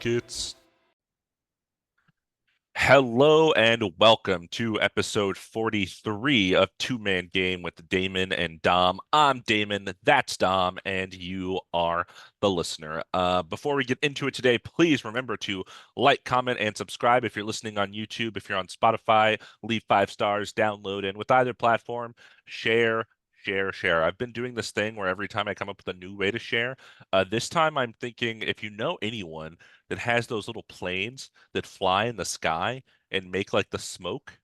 Buckets. Hello and welcome to episode 43 of Two Man Game with Damon and Dom. I'm Damon, that's Dom, and you are the listener. Before we get into it today, please remember to like, comment, and subscribe if you're listening on YouTube. If you're on Spotify, leave 5 stars, download, and with either platform, share. Share. I've been doing this thing where every time I come up with a new way to share, this time I'm thinking if you know anyone that has those little planes that fly in the sky and make like the smoke.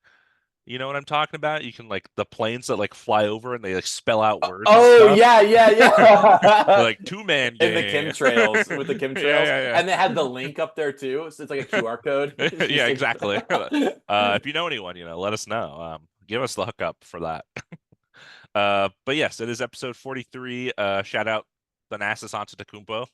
You know what I'm talking about? You can like the planes that like fly over and they like spell out words and Oh stuff. yeah, yeah, They're yeah. like two-man In the game. chemtrails with the Yeah, chemtrails, yeah, and they had the link up there too, so it's like a QR code. yeah. It's Yeah, just like, exactly. If you know anyone, let us know. Give us the hookup for that. But yes, it is episode 43. Shout out Thanasis Antetokounmpo.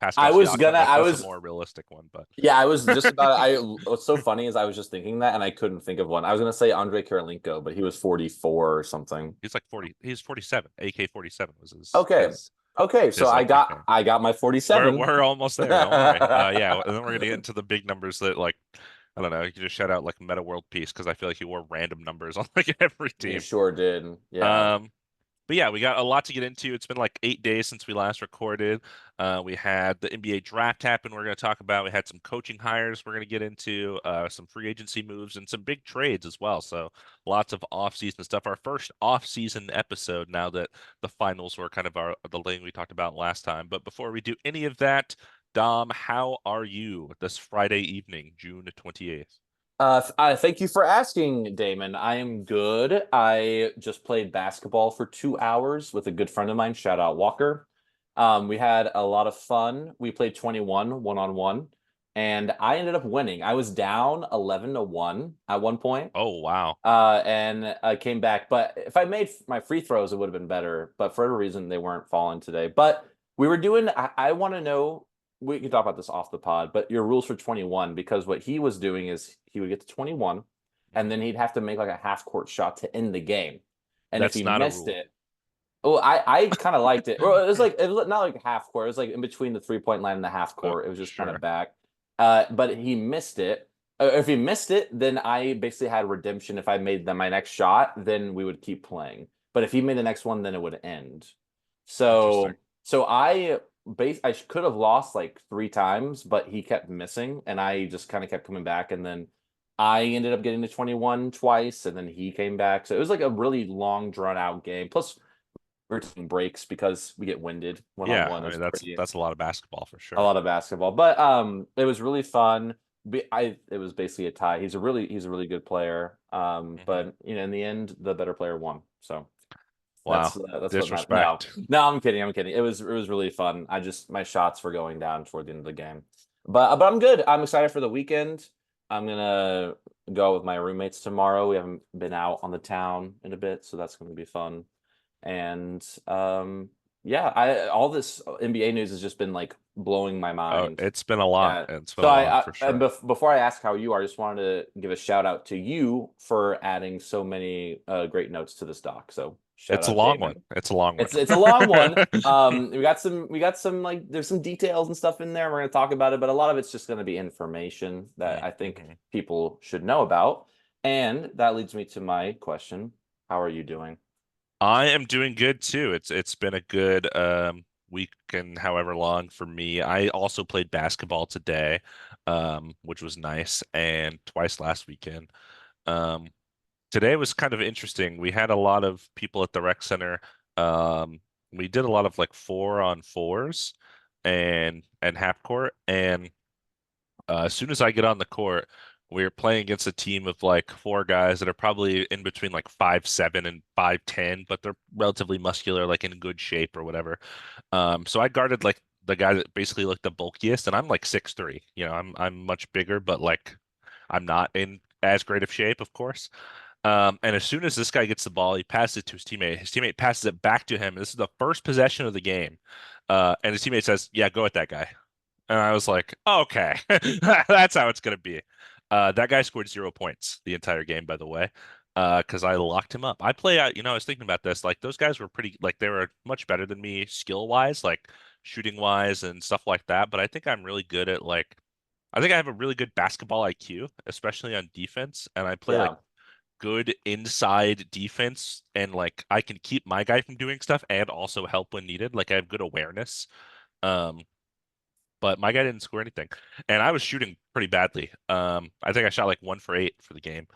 Pascal I was Siakam. gonna, That I that's a was, more realistic one, but yeah, I was just about. What's so funny is I was just thinking that, and I couldn't think of one. I was gonna say Andre Karolinko, but he was 44 or something. he's like 40. He's 47. AK-47 was his Okay, his okay, so his I like got, nickname. I got my We're 47. we're almost there. Don't worry. Yeah, and then we're gonna get into the big numbers that like I don't know. You can just shout out like Meta World Peace because I feel like he wore random numbers on like every You team. sure did, yeah. Um, but yeah, we got a lot to get into. It's been like 8 days since we last recorded. We had the NBA draft happen. We're going to talk about. We had some coaching hires. We're going to get into some free agency moves and some big trades as well. So lots of off-season stuff. Our first off-season episode now that the finals were kind of the thing we talked about last time. But before we do any of that, Dom, how are you this Friday evening, June 28th? Thank you for asking, Damon. I am good. I just played basketball for 2 hours with a good friend of mine. Shout out Walker. We had a lot of fun. We played 21 one-on-one, and I ended up winning. I was down 11-1 at one point, Oh, wow. and I came back. But if I made my free throws, it would have been better. But for whatever reason, they weren't falling today. But we were doing. I want to know. We can talk about this off the pod, but your rules for 21, because what he was doing is he would get to 21, and then he'd have to make like a half court shot to end the game. And if he That's not a missed rule. it, well, I kind of liked it. Well, it was not like half court. It was like in between the 3 point line and the half Oh, court. It was just kind of sure. back. But he missed it. If he missed it, then I basically had redemption. If I made my next shot, then we would keep playing. But if he made the next one, then it would end. Interesting. So I could have lost like 3 times, but he kept missing, and I just kind of kept coming back, and then I ended up getting to 21 twice, and then he came back. So it was like a really long, drawn out game. Plus, we're taking breaks because we get winded one on Yeah, one. I It mean was pretty that's a lot of basketball for a sure. lot of basketball, but it was really fun. It was basically a tie. He's a really good player. Hmm. But in the end, the better player won. So Wow, that's what matters. No, disrespect. no, I'm kidding. I'm kidding. It was really fun. My shots were going down toward the end of the game, but I'm good. I'm excited for the weekend. I'm gonna go with my roommates tomorrow. We haven't been out on the town in a bit, so that's gonna be fun. And yeah, I all this NBA news has just been like blowing my Oh, mind. it's been a lot. Yeah. It's been So a lot for and sure. before I ask how you are, I just wanted to give a shout out to you for adding so many great notes to this doc. So shout It's a out long one. Damon. It's a long one. It's a long one. We got some like there's some details and stuff in there. We're gonna talk about it, but a lot of it's just gonna be information that I think Mm-hmm. people should know about. And that leads me to my question. How are you doing? I am doing good too. It's been a good week and however long for me. I also played basketball today, which was nice, and twice last weekend. Um, Today was kind of interesting. We had a lot of people at the rec center. Um, we did a lot of like 4-on-4s and half court. And as soon as I get on the court, we're playing against a team of like four guys that are probably in between like 5'7" and 5'10", but they're relatively muscular, like in good shape or whatever. So I guarded like the guy that basically looked the bulkiest, and I'm like 6'3". I'm much bigger, but like I'm not in as great of shape, of course. And as soon as this guy gets the ball, he passes it to his teammate. His teammate passes it back to him. This is the first possession of the game. And his teammate says, "Yeah, go at that guy." And I was like, "Okay, that's how it's gonna be." That guy scored 0 points the entire game, by the way, because I locked him up. I play out, I was thinking about this. Like those guys were pretty, like they were much better than me skill wise. Like shooting wise and stuff like that. But I think I'm really good at like I think I have a really good basketball IQ, especially on defense, and I play like Yeah. good inside defense and like I can keep my guy from doing stuff and also help when needed. Like I have good awareness. Um, but my guy didn't score anything. And I was shooting pretty badly. I think I shot like 1 for 8 for the game.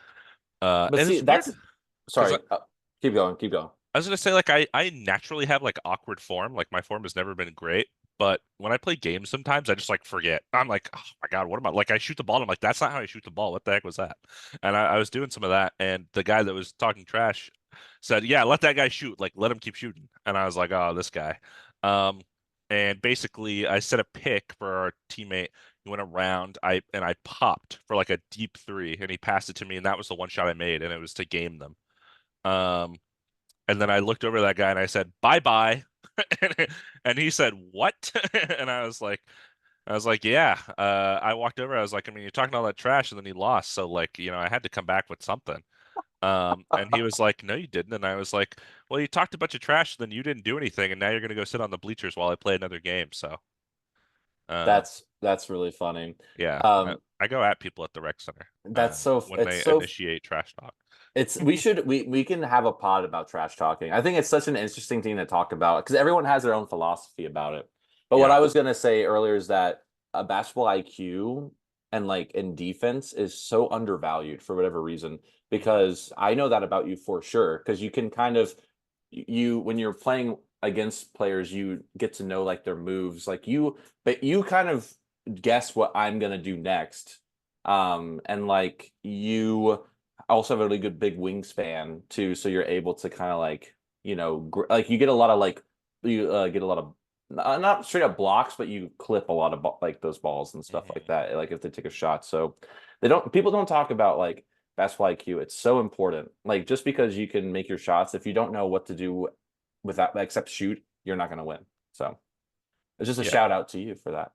But And see, it's weird that's because sorry. Keep going. Keep going. I was gonna say like I naturally have like awkward form. Like my form has never been great. But when I play games sometimes I just like forget. I'm like, oh my God, what am I like I shoot the ball and I'm like, that's not how I shoot the ball. What the heck was that? And I was doing some of that and the guy that was talking trash said, yeah, let that guy shoot. Like let him keep shooting. And I was like, oh, this guy. Um and basically I set a pick for our teammate. He went around, I popped for like a deep three and he passed it to me and that was the one shot I made and it was to game them. Um and then I looked over at that guy and I said, "Bye bye," and he said, "What?" And I was like, "Yeah." I walked over. I was like, "I mean, you're talking all that trash, and then he lost, so like, I had to come back with something." And he was like, "No, you didn't." And I was like, "Well, you talked a bunch of trash, then you didn't do anything, and now you're gonna go sit on the bleachers while I play another game." So, um, That's really funny. yeah, Um, I go at people at the rec center that's so when it's they so initiate trash talk. It's we can have a pod about trash talking. I think it's such an interesting thing to talk about because everyone has their own philosophy about it. But what Yeah. I was gonna say earlier is that a basketball IQ and like in defense is so undervalued for whatever reason. Hmm. Because I know that about you for sure. Because you can kind of you when you're playing against players, you get to know like their moves. But you kind of guess what I'm gonna do next. And like you also have a really good big wingspan too, so you're able to kind of like like you get a lot of like you get a lot of not straight up blocks, but you clip a lot of like those balls and stuff like Hmm. that. Like if they take a shot, so they don't people don't talk about like basketball IQ. It's so important. Like just because you can make your shots, if you don't know what to do without except shoot, you're not going to win. So it's just a Yeah. shout out to you for that.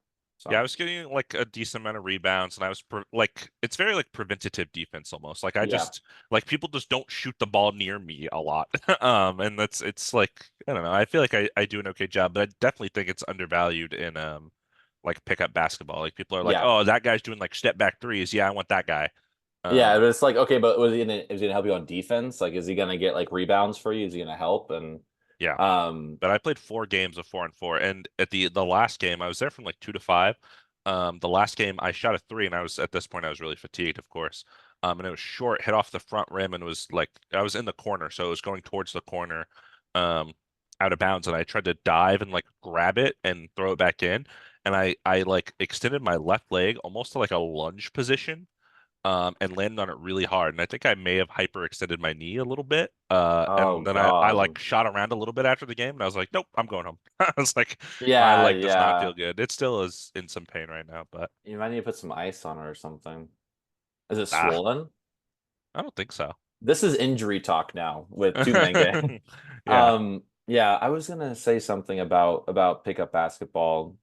Yeah, I So was getting like a decent amount of rebounds, and I was like, it's very like preventative defense almost. Like I yeah, just like people just don't shoot the ball near me a lot, and it's like I don't know. I feel like I do an okay job, but I definitely think it's undervalued in like pickup basketball. Like people are like, yeah. oh, that guy's doing like step back threes. Yeah, I want that guy. Yeah, Um, but it's like okay, but is he gonna help you on defense? Like, is he gonna get like rebounds for you? Is he gonna help? And yeah. um, But I played 4 games of 4-on-4, and at the last game, I was there from like 2 to 5. The last game, I shot a three, and I was at this point, I was really fatigued, of course. And it was short, hit off the front rim, and was like I was in the corner, so it was going towards the corner, um, out of bounds, and I tried to dive and like grab it and throw it back in, and I like extended my left leg almost to like a lunge position, and landed on it really hard. And I think I may have hyperextended my knee a little bit. oh And then I like God, shot around a little bit after the game, and I was like, nope, I'm going home. I was like, my yeah, leg does not feel yeah. good. It still is in some pain right now, but You might need to put some ice on it or something. Is it ah, swollen? I don't think so. This is injury talk now with two Menge. Yeah. Yeah, I was gonna say something about pickup basketball.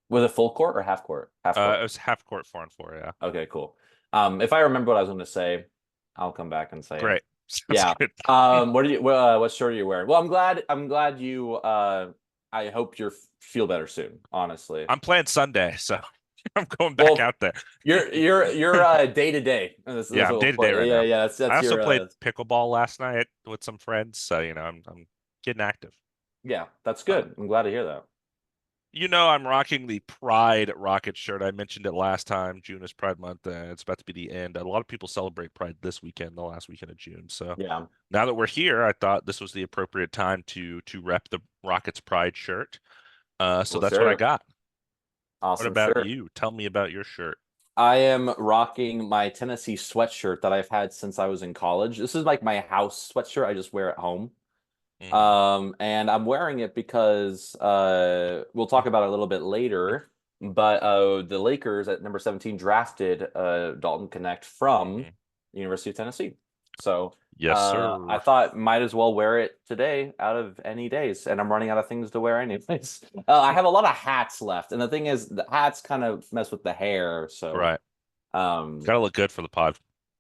Was it full court or half court? Half It court. was half court 4-on-4. Yeah. Okay, cool. If I remember what I was gonna say, I'll come back and say it. Great. Sounds Yeah. good. What shirt are you wearing? Well, I'm glad you I hope you feel better soon, honestly. I'm playing Sunday, so I'm going back Well, out there. you're day to day. Yeah, That's I'm what we'll day to day play. right Yeah, now. yeah, I that's also your played pickleball last night with some friends, so I'm getting active. yeah, that's Uh, good. I'm glad to hear that. I'm rocking the Pride Rocket shirt. I mentioned it last time. June is Pride Month, and it's about to be the end. A lot of people celebrate Pride this weekend, the last weekend of June. So Yeah. now that we're here, I thought this was the appropriate time to rep the Rockets Pride shirt. So Well, that's what I sure. got. What Awesome about shirt. you? Tell me about your shirt. I am rocking my Tennessee sweatshirt that I've had since I was in college. This is like my house sweatshirt I just wear at home. Hmm. And I'm wearing it because we'll talk about it a little bit later, but the Lakers at number 17 drafted Dalton Connect from Hmm. the University of Tennessee. So Yes, I sir. thought might as well wear it today out of any days, and I'm running out of things to wear anyways. I have a lot of hats left, and the thing is, the hats kind of mess with the hair, so Right. um, Gotta look good for the pod. I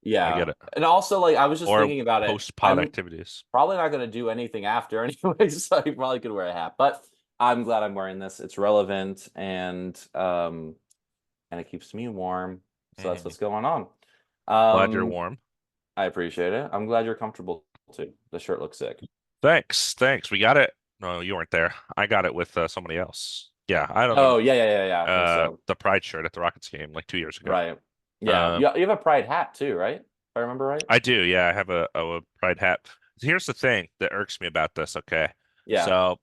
yeah. get it. And also, like, I was just Or thinking about it. post pod I'm activities. probably not going to do anything after anyway, so you probably could wear a hat. But I'm glad I'm wearing this. It's relevant and it keeps me warm. So that's Hmm. what's going on. Glad you're Um, warm. I appreciate it. I'm glad you're comfortable too. The shirt looks sick. Thanks, thanks. We got it. No, you weren't there. I got it with somebody else. Yeah, I don't know. Oh, yeah. I think so. The Pride shirt at the Rockets game like 2 years ago. Right. Yeah. Um, You have a pride hat too, right? If I remember right. I do. Yeah, I have a Pride hat. Here's the thing that irks me about this. Okay, Yeah. so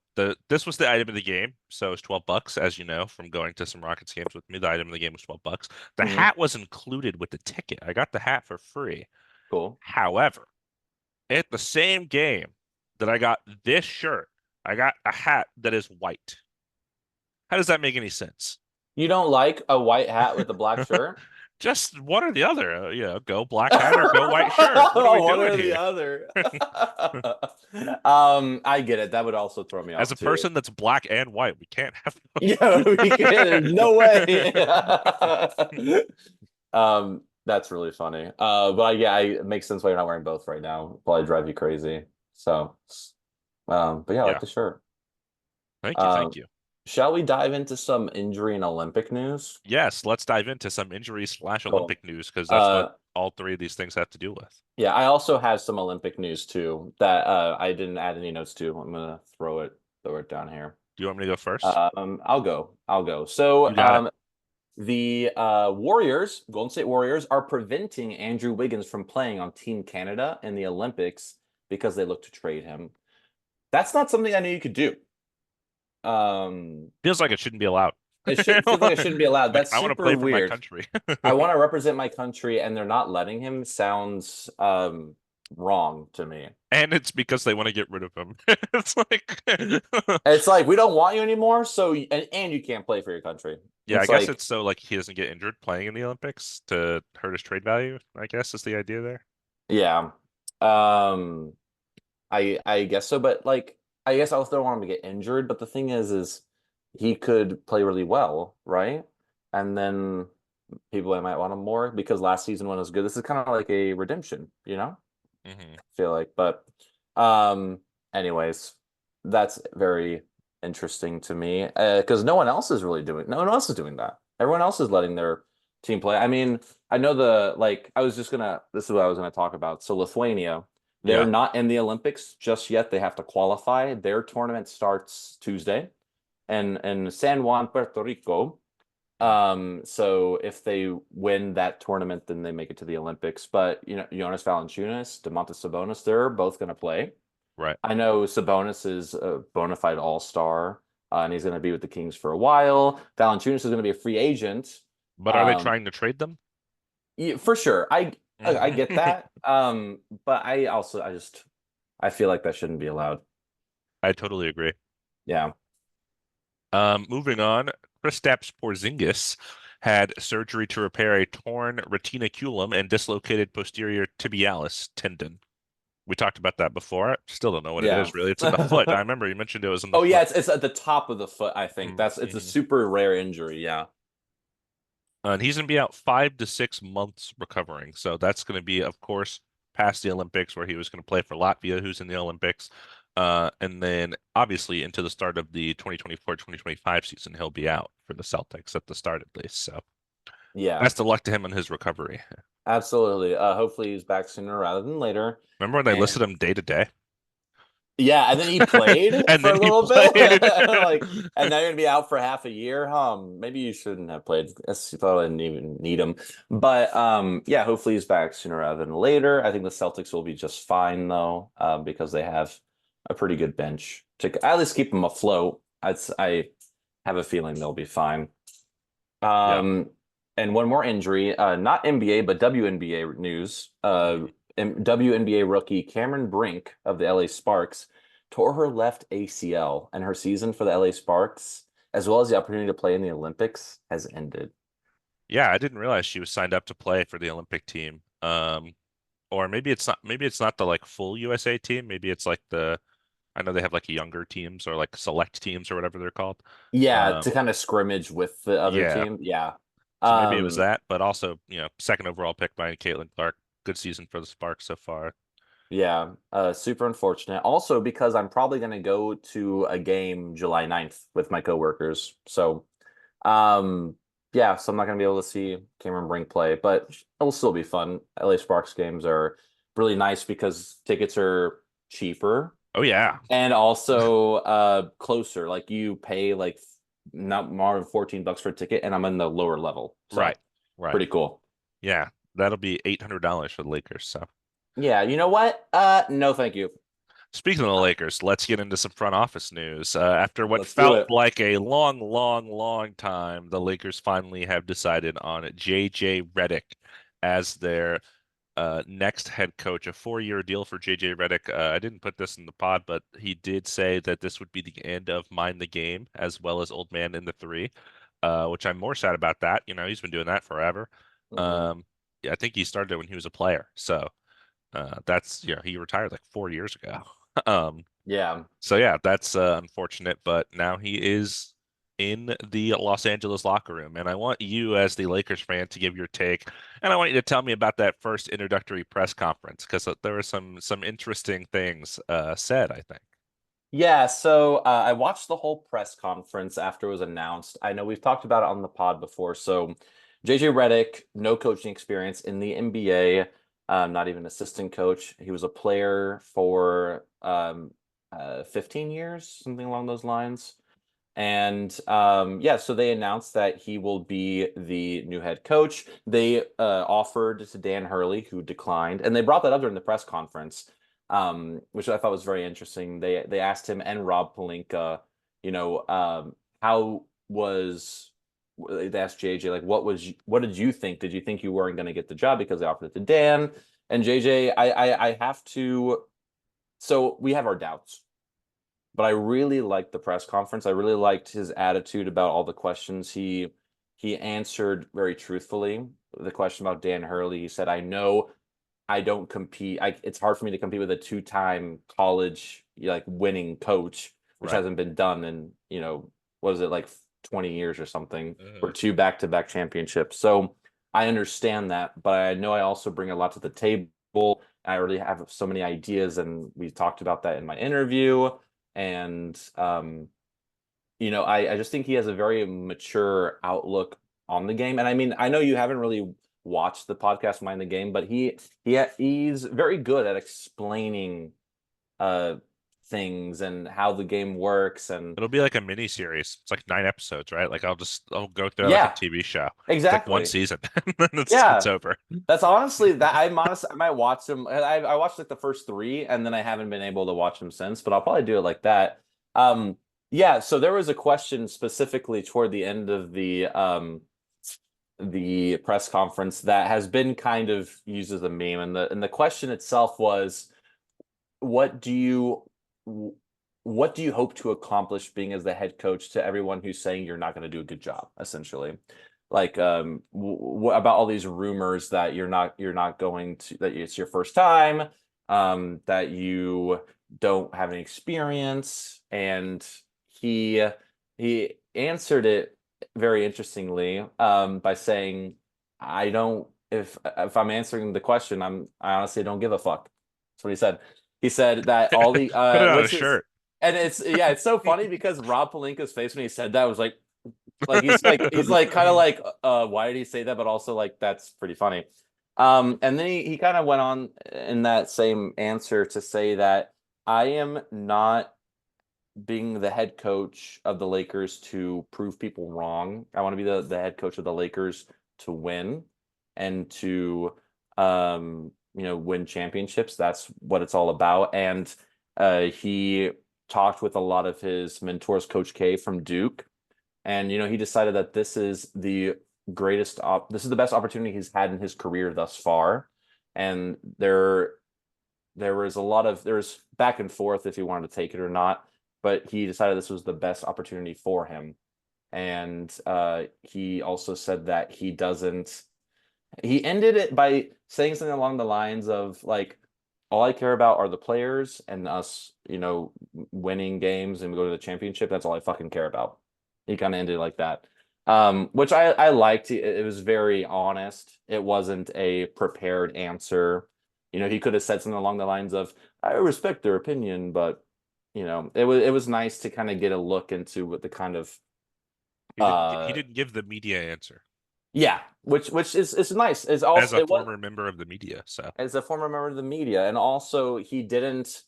this was the item of the game. So it's $12, as you know from going to some Rockets games with me. The item of the game was $12. The Hmm. hat was included with the ticket. I got the hat for free. Cool. However, at the same game that I got this shirt, I got a hat that is white. How does that make any sense? You don't like a white hat with a black shirt? Just one or the other. Go black hat or go white shirt. What are we One doing or the here? other. I get it. That would also throw me As off a too. person that's black and white, we can't have Yeah, we can. No way. That's really funny. But yeah, it makes sense why you're not wearing both right now. Probably drive you crazy. So, but yeah, I like Yeah. the shirt. Thank you. Thank Um, you. shall we dive into some injury and Olympic news? Yes, let's dive into some injuries slash Cool. Olympic news because that's what Uh, all three of these things have to do with. yeah, I also have some Olympic news too that I didn't add any notes to. I'm gonna throw it down here. Do you want me to go first? I'll go. I'll go. So, You got it. the Warriors, Golden State Warriors, are preventing Andrew Wiggins from playing on Team Canada in the Olympics because they look to trade him. That's not something I knew you could do. Um, Feels like it shouldn't be allowed. it should feels like it shouldn't be allowed. Like That's I want to super play for my weird. country. I want to represent my country, and they're not letting him. Sounds wrong to me. And it's because they want to get rid of him. It's like It's like we don't want you anymore, so and you can't play for your country. yeah, I It's guess like it's so like he doesn't get injured playing in the Olympics to hurt his trade value, I guess is the idea there. yeah. Um, I guess so, but like I guess I also don't want him to get injured. But the thing is he could play really well, right? And then people might want him more because last season when it was good. This is kind of like a redemption, you know? Hmm. I feel like. But um, anyways, that's very interesting to me because no one else is doing that. Everyone else is letting their team play. I mean, I know this is what I was gonna talk about. So Lithuania, they're Yeah, not in the Olympics just yet. They have to qualify. Their tournament starts Tuesday and in San Juan, Puerto Rico. So if they win that tournament, then they make it to the Olympics. But you know, Jonas Valanciunas, Domantas Sabonis, they're both going to play. right. I know Sabonis is a bona fide all-star, and he's going to be with the Kings for a while. Valanciunas is going to be a free agent, But are they um, trying to trade them? yeah, for sure. I get that, but I feel like that shouldn't be allowed. I totally agree. Yeah, Moving on, Kristaps Porzingis had surgery to repair a torn retinaculum and dislocated posterior tibialis tendon. We talked about that before. I still don't know what it yeah. is really. It's in the foot. I remember you mentioned it was in the Oh yeah, foot. it's at the top of the foot, I think. It's a Mm-hmm. super rare injury, yeah. And he's going to be out 5 to 6 months recovering. So that's going to be, of course, past the Olympics where he was going to play for Latvia, who's in the Olympics. And then obviously into the start of the 2024-2025 season, he'll be out for the Celtics at the start at least. So Yeah, best of luck to him on his recovery. absolutely. Hopefully he's back sooner rather than later. Remember when they And listed him day to day? yeah, and then he played And for then a he little bit. played. Like, and now you're gonna be out for half a year. Maybe you shouldn't have played. Guess you probably didn't even need him. But yeah, hopefully he's back sooner rather than later. I think the Celtics will be just fine though, because they have a pretty good bench to at least keep them afloat. I have a feeling they'll be fine. Yeah. Um, and one more injury, not NBA, but WNBA news. Mhm. WNBA rookie Cameron Brink of the LA Sparks tore her left ACL, and her season for the LA Sparks, as well as the opportunity to play in the Olympics, has ended. Yeah, I didn't realize she was signed up to play for the Olympic team. Or maybe it's not the like full USA team. Maybe it's like I know they have like younger teams or like select teams or whatever they're called. Yeah, Um, to kind of scrimmage with the other yeah. team. Yeah. So maybe it was Um, that, but also, second overall pick by Caitlin Clark. Good season for the Sparks so far. Yeah, super unfortunate. Also, because I'm probably going to go to a game July 9th with my coworkers. So, um, yeah, so I'm not going to be able to see Cameron Brink play, but it'll still be fun. LA Sparks games are really nice because tickets are cheaper Oh yeah. and also closer. Like you pay like not more than $14 for a ticket, and I'm in the lower level. Right. So, Right. pretty cool. Yeah. That'll be $800 for the Lakers. So Yeah, you know what? No, thank you. speaking of the Lakers, let's get into some front office news. After what Let's do felt it. like a long, long, long time, the Lakers finally have decided on JJ Redick as their next head coach, a 4-year deal for JJ Redick. I didn't put this in the pod, but he did say that this would be the end of Mind the Game as well as Old Man in the Three, which I'm more sad about that. You know, he's been doing that forever. Hmm. Yeah, I think he started when he was a player. So that's, he retired like 4 years ago. Um, Yeah. so yeah, that's unfortunate, but now he is in the Los Angeles locker room, and I want you, as the Lakers fan, to give your take, and I want you to tell me about that first introductory press conference because there were some interesting things said, I think. Yeah, so I watched the whole press conference after it was announced. I know we've talked about it on the pod before. So JJ Redick, no coaching experience in the NBA, not even assistant coach. He was a player for 15 years, something along those lines. And yeah, so they announced that he will be the new head coach. They offered to Dan Hurley, who declined, and they brought that up during the press conference, which I thought was very interesting. They asked him and Rob Pelinka, how was they asked JJ like what did you think? Did you think you weren't going to get the job because they offered it to Dan? And JJ, I have to. So we have our doubts, but I really liked the press conference. I really liked his attitude about all the questions he answered very truthfully. The question about Dan Hurley, he said, "I know I don't compete. It's hard for me to compete with a two-time college like winning coach, which Right. hasn't been done in, what is it like 20 years or something, or Hmm. two back-to-back championships." So I understand that, but I know I also bring a lot to the table. I already have so many ideas, and we talked about that in my interview. And I just think he has a very mature outlook on the game. And I mean, I know you haven't really watched the podcast Mind the Game, but he's very good at explaining uh things and how the game works. And It'll be like a mini series. It's like 9 episodes, right? Like I'll go through it like a yeah, TV show. It's like one exactly. season, and then it's Yeah. over. That's honestly that I'm honest. I might watch them. I watched like the first three, and then I haven't been able to watch them since. But I'll probably do it like that. Yeah. So there was a question specifically toward the end of the press conference that has been kind of used as a meme, and the question itself was, what do you what do you hope to accomplish being as the head coach to everyone who's saying you're not going to do a good job, essentially? Like about all these rumors that you're not going to, that it's your first time, that you don't have any experience. And he he answered it very interestingly, by saying, I don't, if I'm answering the question, I honestly don't give a fuck. That's what he said. He said that all the Put it on a what's his shirt. and it's so funny because Rob Palinka's face when he said that was like he's like kind of like, why did he say that? But also like that's pretty funny. And then he kind of went on in that same answer to say that I am not being the head coach of the Lakers to prove people wrong. I want to be the head coach of the Lakers to win and to win championships. That's what it's all about. And he talked with a lot of his mentors, Coach K from Duke, and he decided that this is the best opportunity he's had in his career thus far. And there's back and forth if he wanted to take it or not, but he decided this was the best opportunity for him. And he also said that he ended it by saying something along the lines of like, all I care about are the players and us, winning games and we go to the championship. That's all I fucking care about. He kind of ended like that. Which I liked. It was very honest. It wasn't a prepared answer. He could have said something along the lines of, "I respect their opinion," but it was nice to kind of get a look into what the kind of He uh didn't give the media answer yeah, which is nice. Is as also a it was former member of the media. So as a former member of the media, and also he didn't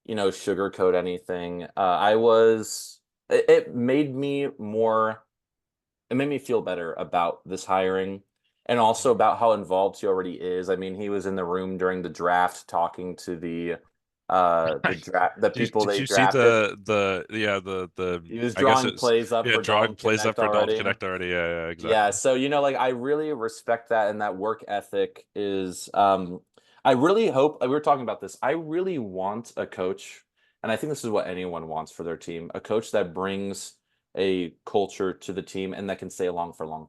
sugarcoat anything. I was it made me more it made me feel better about this hiring, and also Mhm. about how involved he already is. I mean, he was in the room during the draft talking to the people Did they you see drafted. the He was I guess drawing it's plays up yeah for drawing Dalton plays up Connect for Dalton already. Connect already. Yeah, Yeah, exactly. so like I really respect that, and that work ethic is I really hope we were talking about this. I really want a coach, and I think this is what anyone wants for their team, a coach that brings a culture to the team and that can stay around for a long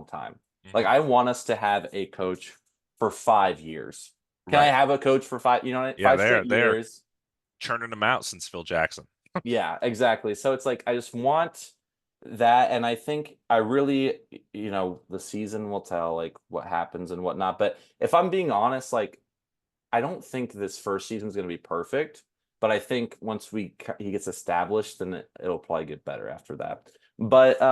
time. Like Hmm. I want us to have a coach for 5 years. Can I Right. have a coach for Yeah, five they're straight they're years? churning them out since Phil Jackson. Yeah, exactly. So it's like I just want that, and I think I really, the season will tell like what happens and whatnot. But if I'm being honest, like I don't think this first season is going to be perfect, but I think once he gets established, then it'll probably get better after that. But It's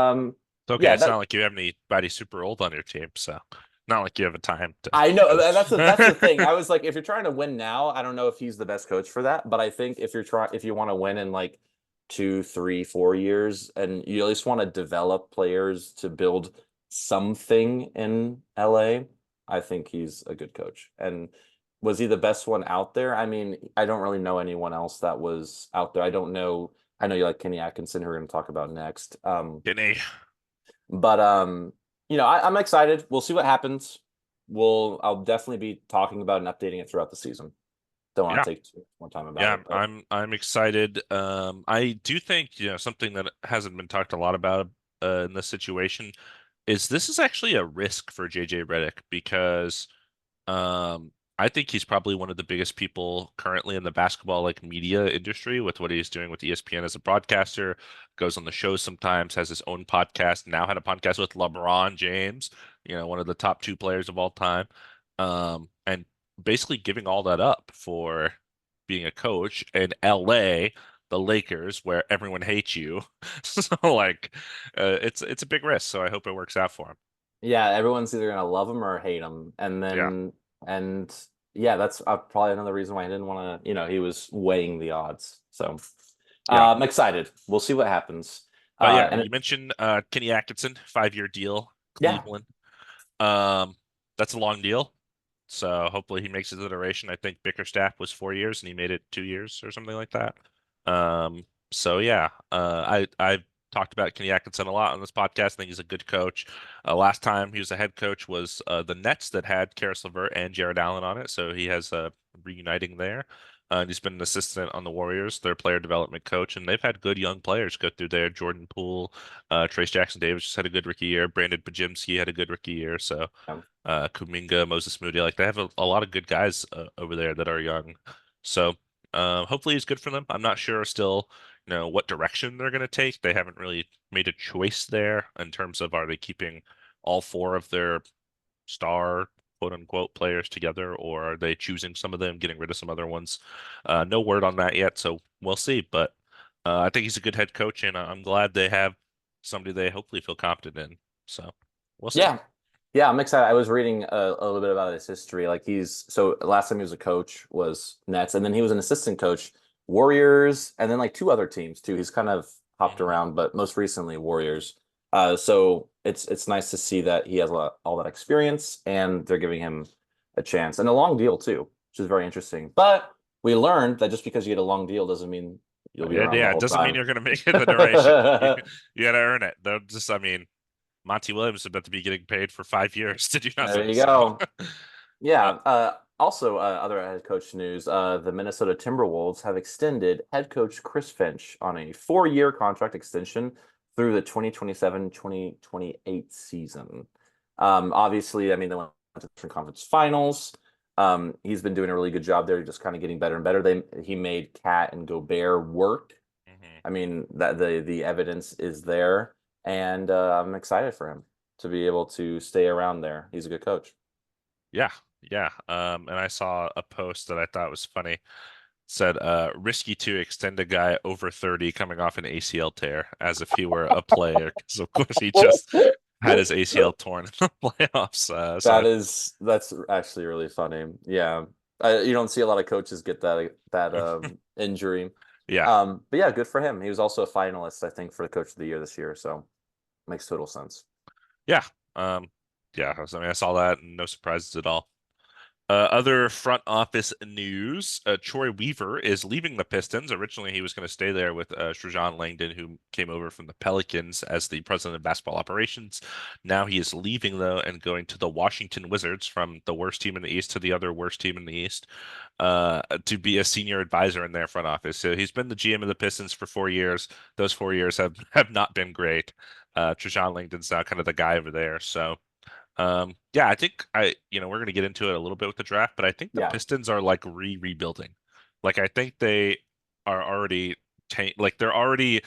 okay. yeah, It's that not like you have anybody super old on your team, so not like you have a time to I know coach. that's the thing. I was like, if you're trying to win now, I don't know if he's the best coach for that. But I think if you want to win in like 2, 3, 4 years, and you at least want to develop players to build something in LA, I think he's a good coach. And was he the best one out there? I mean, I don't really know anyone else that was out there. I don't know. I know you like Kenny Atkinson, who we're going to talk about next. Kenny. But I'm excited. We'll see what happens. I'll definitely be talking about and updating it throughout the season. Don't want Yeah. to take too much more time about Yeah, it, but I'm excited. I do think, something that hasn't been talked a lot about in this situation is this is actually a risk for JJ Redick because I think he's probably one of the biggest people currently in the basketball media industry with what he's doing with ESPN as a broadcaster, goes on the show sometimes, has his own podcast, now had a podcast with LeBron James, one of the top two players of all time. And basically giving all that up for being a coach in LA, the Lakers, where everyone hates you. So it's a big risk, so I hope it works out for him. yeah, everyone's either gonna love him or hate him, and Yeah. then and yeah, that's probably another reason why I didn't want to. He was weighing the odds, so Yeah. I'm excited. We'll see what happens. But yeah, And you mentioned Kenny Atkinson, 5-year deal, yeah, Cleveland. Um, that's a long deal. So hopefully he makes his iteration. I think Bickerstaff was 4 years and he made it 2 years or something like that. So yeah, I've talked about Kenny Atkinson a lot on this podcast. I think he's a good coach. Last time he was a head coach was the Nets that had Karis LeVert and Jared Allen on it. So he has reuniting there. And he's been an assistant on the Warriors, their player development coach, and they've had good young players go through there. Jordan Poole, Trace Jackson Davis just had a good rookie year. Brandon Bajimski had a good rookie year. So Kuminga, Moses Moody. Like they have a lot of good guys over there that are young. So hopefully it's good for them. I'm not sure still, what direction they're going to take. They haven't really made a choice there in terms of are they keeping all four of their star quote unquote players together or are they choosing some of them, getting rid of some other ones? No word on that yet, so we'll see. But I think he's a good head coach, and I'm glad they have somebody they hopefully feel confident in. So we'll see. yeah, yeah, I'm excited. I was reading a little bit about his history. Like so last time he was a coach was Nets, and then he was an assistant coach, Warriors, and then like two other teams too. He's kind of hopped Mhm. around, but most recently Warriors. So it's nice to see that he has all that experience, and they're giving him a chance and a long deal too, which is very interesting. But we learned that just because you get a long deal doesn't mean you'll be around the Yeah, it whole doesn't mean time. you're going to make it the duration. You got to earn it. They'll just, I mean, Monty Williams is about to be getting paid for 5 years to do There nothing. you So, go. Yeah. but Also, other head coach news: the Minnesota Timberwolves have extended head coach Chris Finch on a 4-year contract extension through the 2027-2028 season. Obviously, I mean, they went to different conference finals. He's been doing a really good job there, just kind of getting better and better. He made Cat and Gobert work. mhm. I mean, that the evidence is there, and I'm excited for him to be able to stay around there. He's a good coach. Yeah, Yeah. And I saw a post that I thought was funny. Said, risky to extend a guy over 30 coming off an ACL tear as if he were a player, because of course he just had his ACL torn in the playoffs. That's actually really funny. Yeah. You don't see a lot of coaches get that injury. Yeah, But yeah, good for him. He was also a finalist, I think, for the coach of the year this year, so makes total sense. yeah, um, yeah. I mean, I saw that, and no surprises at all. Other front office news: Troy Weaver is leaving the Pistons. Originally, he was going to stay there with Trajan Langdon, who came over from the Pelicans as the president of basketball operations. Now he is leaving, though, and going to the Washington Wizards, from the worst team in the East to the other worst team in the East, to be a senior advisor in their front office. So he's been the GM of the Pistons for 4 years. Those 4 years have not been great. Trajan Langdon's now kind of the guy over there. So. Yeah, I think we're going to get into it a little bit with the draft, but I think the Yeah. Pistons are like rebuilding. Like I think they are already like they're already,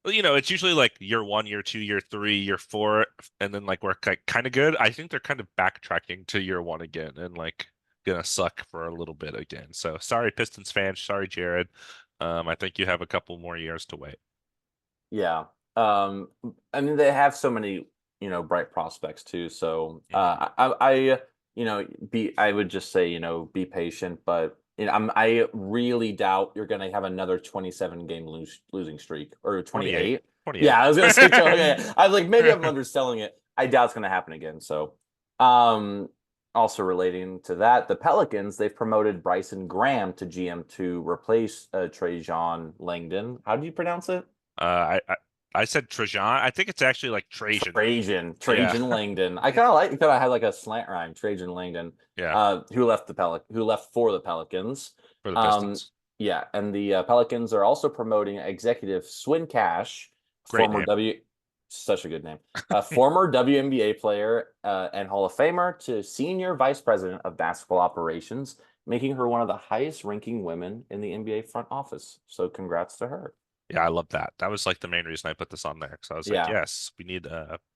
it's usually like year one, year two, year three, year four, and then like we're kind of good. I think they're kind of backtracking to year one again and like gonna suck for a little bit again. So sorry, Pistons fans. Sorry, Jared. I think you have a couple more years to wait. Yeah. Um, I mean, they have so many, bright prospects too. So Hmm. I would just say, be patient, but I really doubt you're going to have another 27 game losing streak or 28. 28. Yeah, 28. I was going to say 28. I was like, maybe I'm underselling it. I doubt it's going to happen again. So, um, also relating to that, the Pelicans, they've promoted Bryson Graham to GM to replace Trajan Langdon. How do you pronounce it? I said Trajan. I think it's actually like Trajan. Yeah. Trajan Langdon. I kind of like that. I had like a slant rhyme, Trajan Langdon, Yeah. who left for the Pelicans. For the Um, Pistons. yeah, and the Pelicans are also promoting executive Swin Cash, Great former name. W, such a good name, former WNBA player and Hall of Famer, to senior vice president of basketball operations, making her one of the highest ranking women in the NBA front office. So congrats to her. Yeah, I love that. That was like the main reason I put this on there because I was like, Yeah. yes, we need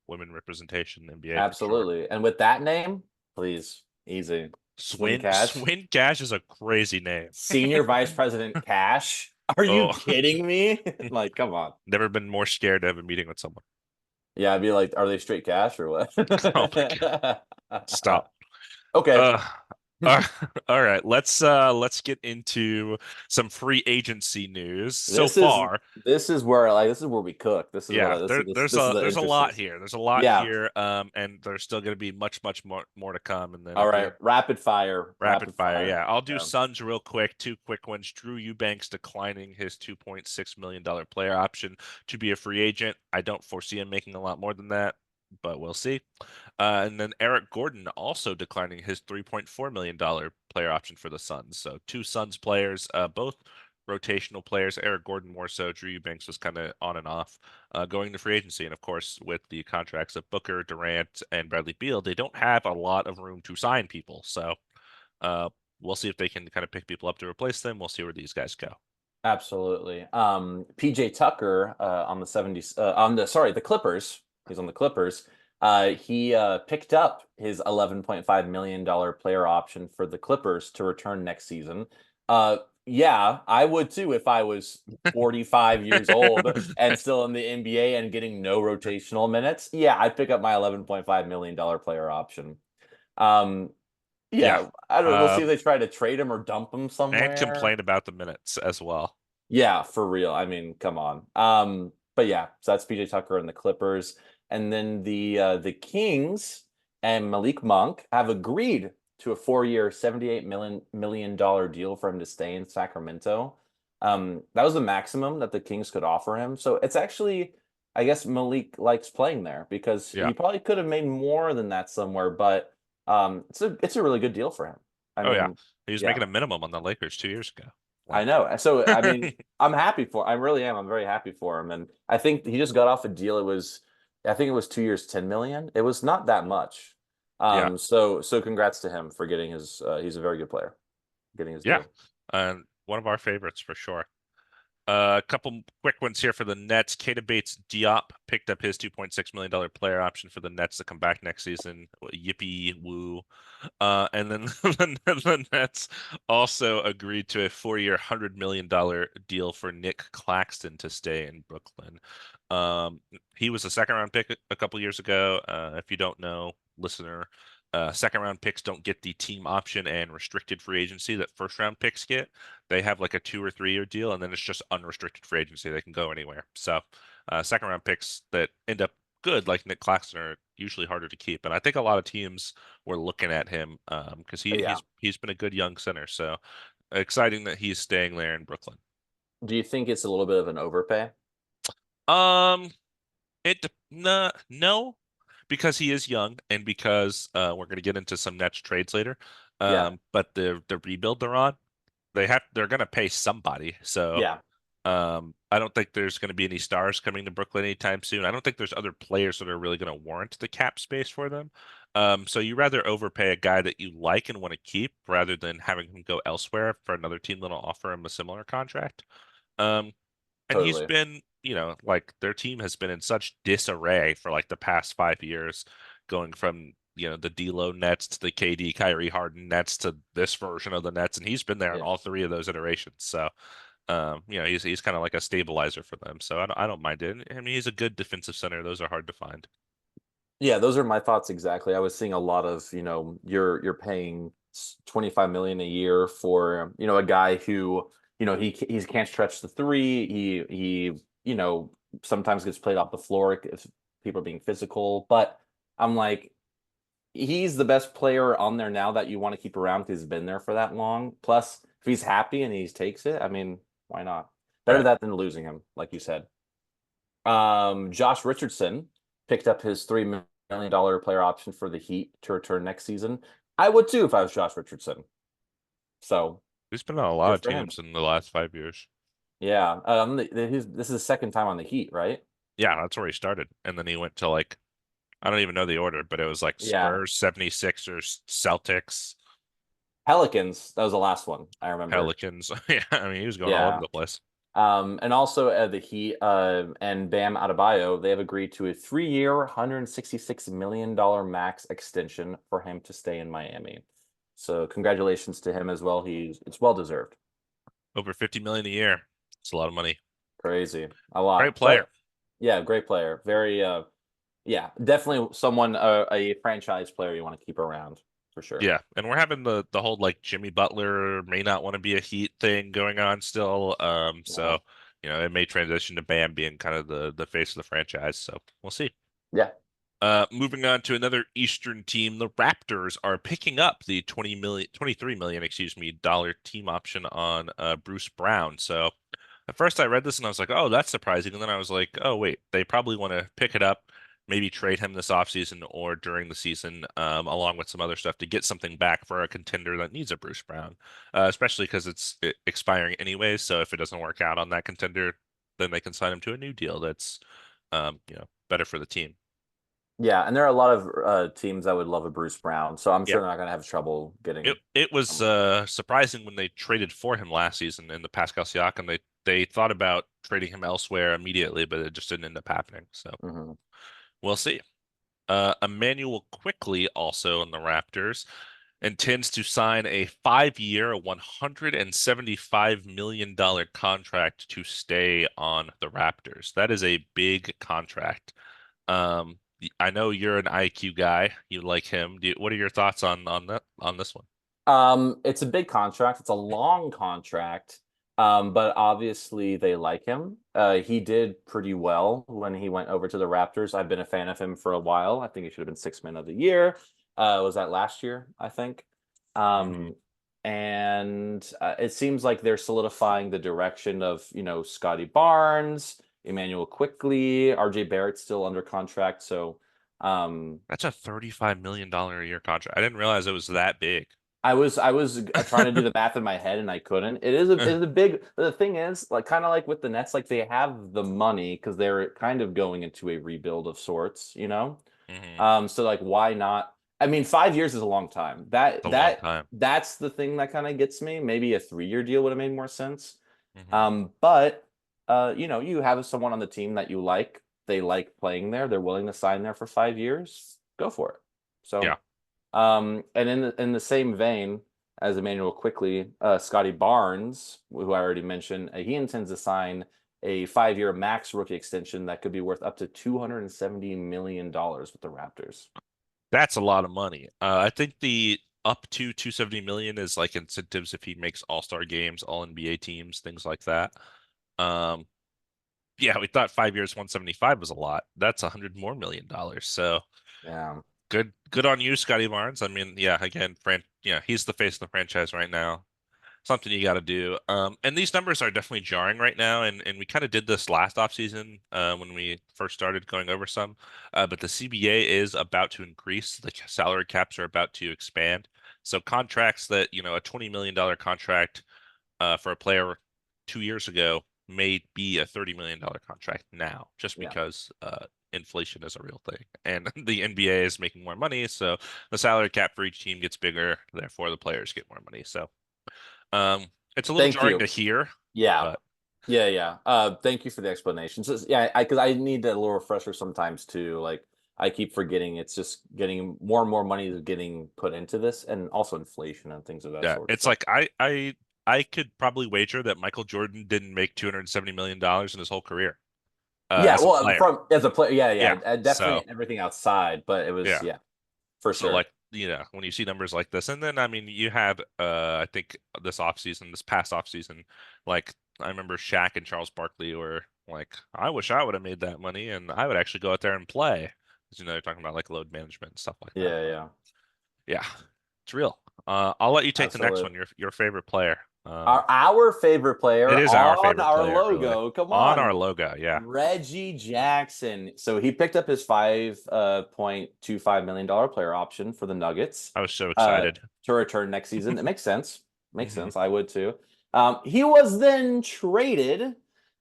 women representation in the NBA for sure. Absolutely. And with that name, please, easy. Swin Swin Cash. Swin Cash is a crazy name. Senior Vice President Cash. Are you Oh, kidding me? Like, come on. never been more scared to have a meeting with someone. Yeah, I'd be like, are they straight cash or what? Oh my God. Stop. Okay. Uh, uh, all right, let's get into some free agency news so This is far. this is where we cook. This is what Yeah, I, there, this is the there's a lot interesting. here. There's a lot Yeah. here, and there's still going to be much more to come. And then All if right. you're Rapid fire. rapid Rapid fire, fire. yeah, I'll do Yeah. Suns real quick. Two quick ones. Drew Eubanks declining his $2.6 million player option to be a free agent. I don't foresee him making a lot more than that, but we'll see. And then Eric Gordon also declining his $3.4 million player option for the Suns. So two Suns players, both rotational players. Eric Gordon more so. Drew Eubanks was kind of on and off, going to free agency. And of course, with the contracts of Booker, Durant, and Bradley Beal, they don't have a lot of room to sign people. So uh, we'll see if they can kind of pick people up to replace them. We'll see where these guys go. Absolutely. PJ Tucker on the 70s on the Clippers. He's on the Clippers. He picked up his $11.5 million player option for the Clippers to return next season. Yeah, I would too if I was 45 years old and still in the NBA and getting no rotational minutes. Yeah, I'd pick up my $11.5 million player option. Um, Yeah. yeah, I don't know. We'll see if Um, they try to trade him or dump him and somewhere. complain about the minutes as well. Yeah, for real. I mean, come on. But yeah, so that's PJ Tucker and the Clippers. And then the Kings and Malik Monk have agreed to a 4-year, $78 million deal for him to stay in Sacramento. That was the maximum that the Kings could offer him. So it's actually, I guess Malik likes playing there because Yeah. he probably could have made more than that somewhere, but it's a really good deal for him. I Oh yeah. mean, He was yeah. making a minimum on the Lakers 2 years ago. I Like, know. So I mean, I'm happy for. I really am. I'm very happy for him, and I think he just got off a deal. I think it was 2 years, 10 million. It was not that much. yeah. So congrats to him for getting his. He's a very good player, getting his Yeah. deal. And one of our favorites for sure. A couple quick ones here for the Nets. Keita Bates-Diop picked up his $2.6 million player option for the Nets to come back next season. Yippee woo. And then the Nets also agreed to a 4-year, $100 million deal for Nick Claxton to stay in Brooklyn. He was a second round pick a couple years ago. If you don't know, listener, second round picks don't get the team option and restricted free agency that first round picks get. They have like a 2 or 3 year deal, and then it's just unrestricted free agency. They can go anywhere. So, second round picks that end up good, like Nick Claxton, are usually harder to keep. And I think a lot of teams were looking at him because Yeah. he's been a good young center. So exciting that he's staying there in Brooklyn. Do you think it's a little bit of an overpay? Um, no, because he is young and because we're going to get into some Nets trades later. Yeah. But the rebuild they're on, they're going to pay somebody. So Yeah. I don't think there's going to be any stars coming to Brooklyn anytime soon. I don't think there's other players that are really going to warrant the cap space for them. So you rather overpay a guy that you like and want to keep rather than having him go elsewhere for another team that'll offer him a similar contract. Um, and he's Totally. been, like their team has been in such disarray for like the past 5 years, going from, the D'Lo Nets to the KD Kyrie Harden Nets to this version of the Nets, and he's been there in Yeah. all three of those iterations. So, he's kind of like a stabilizer for them. So I don't mind it. I mean, he's a good defensive center. Those are hard to find. Yeah, those are my thoughts exactly. I was seeing a lot of, you're paying 25 million a year for, a guy who, he can't stretch the three. He sometimes gets played off the floor if people are being physical. But I'm like, he's the best player on there now that you want to keep around because he's been there for that long. Plus, if he's happy and he takes it, I mean, why not? Better Right. that than losing him, like you said. Josh Richardson picked up his $3 million player option for the Heat to return next season. I would too if I was Josh Richardson. So He's been on a lot good of for him. teams in the last 5 years. Yeah. This is his second time on the Heat, right? Yeah, that's where he started. And then he went to like, I don't even know the order, but it was like Yeah. Spurs, 76ers, Celtics, Pelicans. That was the last one I remember. Pelicans. Yeah, I mean, he was going all over Yeah. the place. And also the Heat and Bam Adebayo, they have agreed to a 3-year, $166 million max extension for him to stay in Miami. So congratulations to him as well. It's well deserved. Over 50 million a year. It's a lot of money. Crazy, a Great lot. player. But yeah, great player. Very yeah, definitely someone a franchise player you want to keep around for sure. Yeah, and we're having the whole like Jimmy Butler may not want to be a Heat thing going on still. Yeah. So it may transition to Bam being kind of the face of the franchise. So we'll see. Yeah. Moving on to another Eastern team, the Raptors are picking up the 23 million, excuse me, dollar team option on Bruce Brown. So at first I read this and I was like, oh, that's surprising. And then I was like, oh, wait, they probably want to pick it up, maybe trade him this offseason or during the season, along with some other stuff to get something back for a contender that needs a Bruce Brown, especially because it's expiring anyways. So if it doesn't work out on that contender, then they can sign him to a new deal that's, better for the team. Yeah, and there are a lot of teams that would love a Bruce Brown, so I'm Yeah. sure they're not going to have trouble It getting it was someone. surprising when they traded for him last season in the Pascal Siakam. They thought about trading him elsewhere immediately, but it just didn't end up happening. So Hmm. we'll see. Emmanuel quickly also in the Raptors intends to sign a 5-year, $175 million contract to stay on the Raptors. That is a big contract. Um, I know you're an IQ guy. You like him. What are your thoughts on this one? It's a big contract. It's a long contract. But obviously they like him. He did pretty well when he went over to the Raptors. I've been a fan of him for a while. I think he should have been sixth man of the year. Was that last year, I think? Hmm. Um, and it seems like they're solidifying the direction of, Scotty Barnes, Emmanuel Quickly, RJ Barrett's still under contract. So That's a $35 million a year contract. I didn't realize it was that big. I was trying to do the math in my head and I couldn't. It is a big. But the thing is, like kind of like with the Nets, like they have the money because they're kind of going into a rebuild of sorts. Hmm. So like why not? I mean, 5 years is a long time. It's a long time. That's the thing that kind of gets me. Maybe a 3-year deal would have made more sense. Hmm. But you have someone on the team that you like, they like playing there, they're willing to sign there for 5 years, go for it. Yeah. So, and in the same vein as Emmanuel quickly, Scotty Barnes, who I already mentioned, he intends to sign a 5-year max rookie extension that could be worth up to $270 million with the Raptors. That's a lot of money. I think the up to 270 million is like incentives if he makes all-star games, all NBA teams, things like that. Um, yeah, we thought 5 years, 175 was a lot. That's 100 more million dollars. So Yeah. good on you, Scotty Barnes. I mean, yeah, again, yeah, he's the face of the franchise right now. Something you got to do. And these numbers are definitely jarring right now. And we kind of did this last offseason when we first started going over some. But the CBA is about to increase. The salary caps are about to expand. So contracts that, a $20 million contract for a player 2 years ago may be a $30 million contract now, just Yeah. because inflation is a real thing. And the NBA is making more money. So the salary cap for each team gets bigger. Therefore, the players get more money. So um, it's a little Thank jarring to you. hear, Yeah. but Yeah, yeah. Thank you for the explanation. So, yeah, because I need a little refresher sometimes too. Like I keep forgetting it's just getting more and more money is getting put into this, and also inflation and things of that yeah, sort. it's So like I could probably wager that Michael Jordan didn't make $270 million in his whole career yeah, as a well, player. from as a player, yeah, yeah, Yeah. definitely So everything outside, but it was yeah. yeah, for So sure. like, when you see numbers like this, and then I mean you had I think this past offseason, like I remember Shaq and Charles Barkley were like, I wish I would have made that money and I would actually go out there and play. 'Cause, they're talking about like load management and stuff like that. Yeah, But yeah, yeah, it's real. I'll let you take the next one. absolutely. Your favorite player. Our favorite It player is our on favorite our player, really. logo. Come On our on, logo, yeah. Reggie Jackson. So he picked up his $5.25 million player option for the Nuggets I was so uh excited. to return next season. It makes sense. Makes Hmm. sense. I would too. He was then traded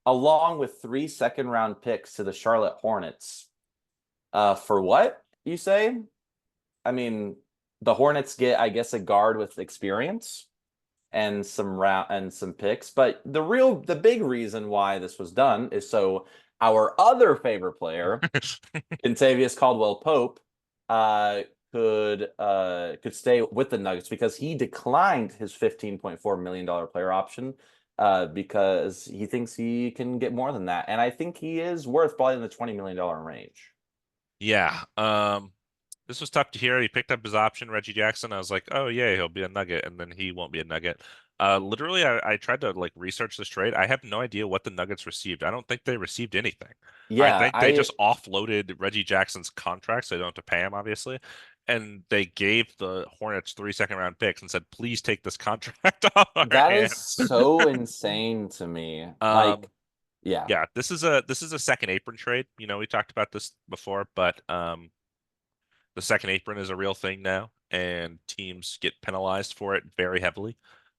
along with 3 second-round picks to the Charlotte Hornets. For what, you say? I mean, the Hornets get, I guess, a guard with experience and some picks. But the big reason why this was done is so our other favorite player, Contavious Caldwell Pope, uh, could stay with the Nuggets because he declined his $15.4 million player option because he thinks he can get more than that, and I think he is worth probably in the $20 million range. Yeah. This was tough to hear. He picked up his option, Reggie Jackson. I was like, oh yeah, he'll be a Nugget, and then he won't be a Nugget. Literally, I tried to like research this trade. I have no idea what the Nuggets received. I don't think they received anything. I Yeah, think they just offloaded Reggie Jackson's contract, so they don't have to pay him, obviously. And they gave the Hornets 3 second-round picks and said, please take this contract off our that is hands. so insane to me. Like, Um, yeah, yeah, this is a second apron trade. We talked about this before, but the second apron is a real thing now, and teams get penalized for it very heavily.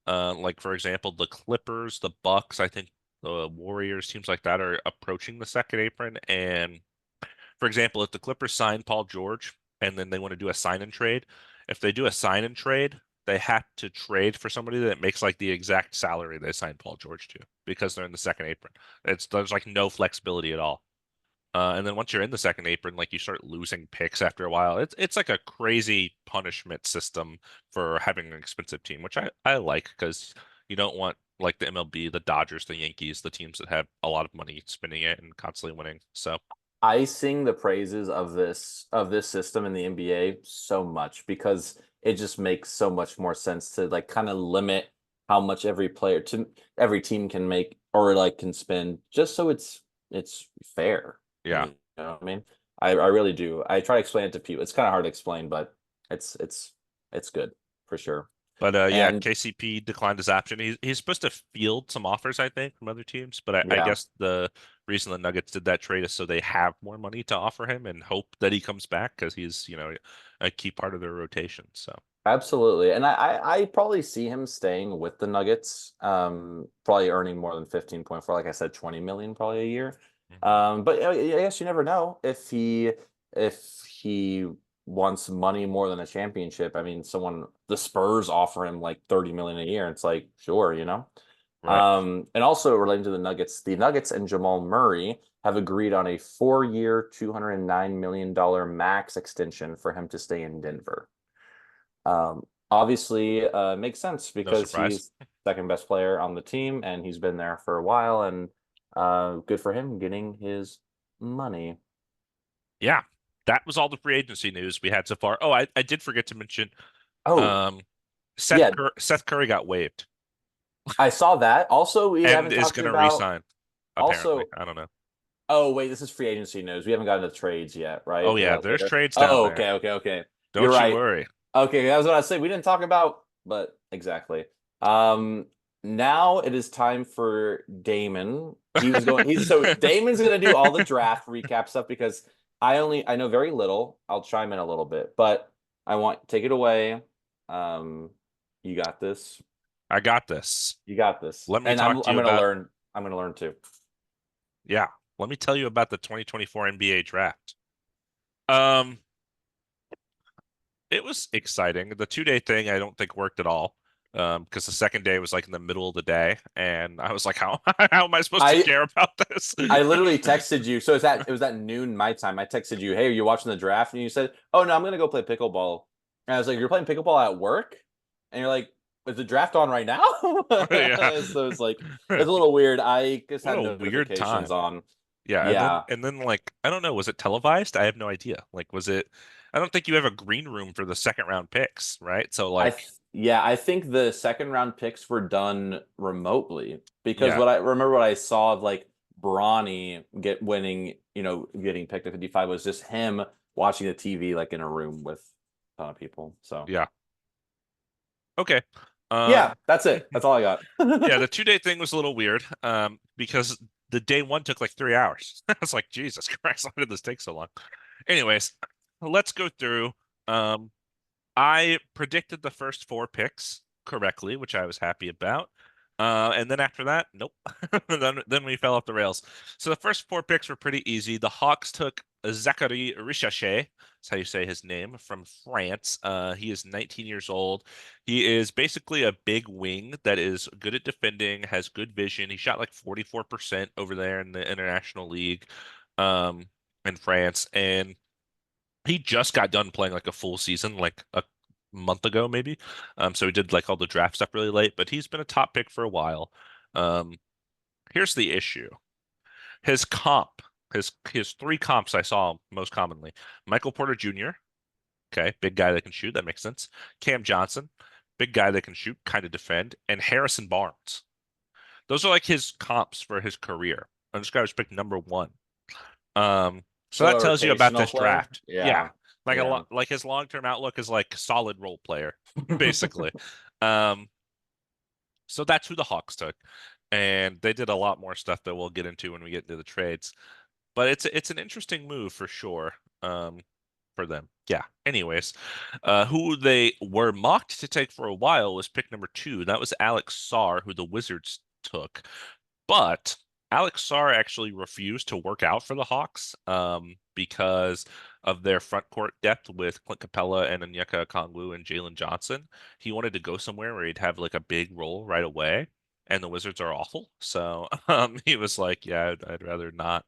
Like for example, the Clippers, the Bucks, I think the Warriors, teams like that are approaching the second apron. And for example, if the Clippers sign Paul George and then they want to do a sign and trade, if they do a sign and trade, they have to trade for somebody that makes like the exact salary they signed Paul George to because they're in the second apron. There's like no flexibility at all. And then once you're in the second apron, like you start losing picks after a while. It's like a crazy punishment system for having an expensive team, which I like because you don't want like the MLB, the Dodgers, the Yankees, the teams that have a lot of money spending it and constantly winning. So I sing the praises of this system in the NBA so much because it just makes so much more sense to like kind of limit how much every team can make or like can spend just so it's fair. yeah. You know what I mean? I really do. I try to explain it to people. It's kind of hard to explain, but it's it's good for sure. But yeah, And KCP declined his option. He's supposed to field some offers, I think, from other teams. But I yeah. guess the reason the Nuggets did that trade is so they have more money to offer him and hope that he comes back because he's, a key part of their rotation. So Absolutely. And I probably see him staying with the Nuggets, probably earning more than 15.4, like I said, 20 million probably a year. mhm. But I guess you never know if he wants money more than a championship. I mean, the Spurs offer him like 30 million a year. It's like, sure, you know. Right. And also relating to the Nuggets and Jamal Murray have agreed on a 4-year, $209 million max extension for him to stay in Denver. Obviously, makes sense No because surprise. he's second best player on the team and he's been there for a while, and good for him getting his money. Yeah. That was all the free agency news we had so far. Oh, I did forget to mention Oh, um yeah, Seth Curry got waived I saw that. Also, we and haven't is talked going to about re-sign, apparently. also. I don't know. Oh, wait, this is free agency news. We haven't gotten to trades yet, right? Oh Is yeah, that there's later? trades down Oh, there. okay. You're Don't you right. worry. Okay, that was what I said. We didn't talk about, but exactly. Um, Now it is time for Damon. He's so Damon's gonna do all the draft recap stuff because I know very little. I'll chime in a little bit, but I want take it away. Um, you got this. I got this. You got this. Let me And talk to I'm you gonna about, learn. I'm gonna learn too. yeah, let me tell you about the 2024 NBA draft. Um, it was exciting. The 2 day thing I don't think worked at all. Because the second day was like in the middle of the day, and I was like, how how am I supposed to I care about this? I literally texted you. So it was at noon my time. I texted you, "Hey, are you watching the draft?" And you said, "Oh no, I'm gonna go play pickleball." And I was like, "You're playing pickleball at work?" And you're like, "Is the draft on right now?" Yeah. So it's like it's a little weird. I just What had a weird notifications time. on. Yeah, Yeah, and then like I don't know, was it televised? I have no idea. Like was it I don't think you have a green room for the second round picks, right? So like I think the second round picks were done remotely because yeah, what I remember what I saw of like Bronny getting picked at 55 was just him watching the TV like in a room with a ton of people. So yeah. Okay. yeah, Um that's it. That's all I got. yeah, the 2 day thing was a little weird because the day one took like 3 hours. I was like, Jesus Christ, why did this take so long? Anyways, let's go through. Um I predicted the first four picks correctly, which I was happy about. And then after that, nope. Then we fell off the rails. So the first four picks were pretty easy. The Hawks took Zachary Richachet. That's how you say his name, from France. He is 19 years old. He is basically a big wing that is good at defending, has good vision. He shot like 44% over there in the International League, um, in France, and he just got done playing like a full season, like a month ago, maybe. So he did like all the draft stuff really late, but he's been a top pick for a while. Um, Here's the issue. His comp, his three comps I saw most commonly. Michael Porter Jr., okay, big guy that can shoot, that makes sense. Cam Johnson, big guy that can shoot, kind of defend, and Harrison Barnes. Those are like his comps for his career. And this guy was picked number one. Um, so So that a tells you about rotational this player? draft. Yeah. Yeah. Like a Yeah. lot, like his long-term outlook is like solid role player, basically. Um, so that's who the Hawks took. And they did a lot more stuff that we'll get into when we get into the trades. But it's an interesting move for sure. For them. Yeah. Anyways, who they were mocked to take for a while was pick number two. That was Alex Sarr, who the Wizards took. But Alex Sarr actually refused to work out for the Hawks because of their front court depth with Clint Capella and Onyeka Okongwu and Jalen Johnson. He wanted to go somewhere where he'd have like a big role right away, and the Wizards are awful. So he was like, "Yeah, I'd rather not."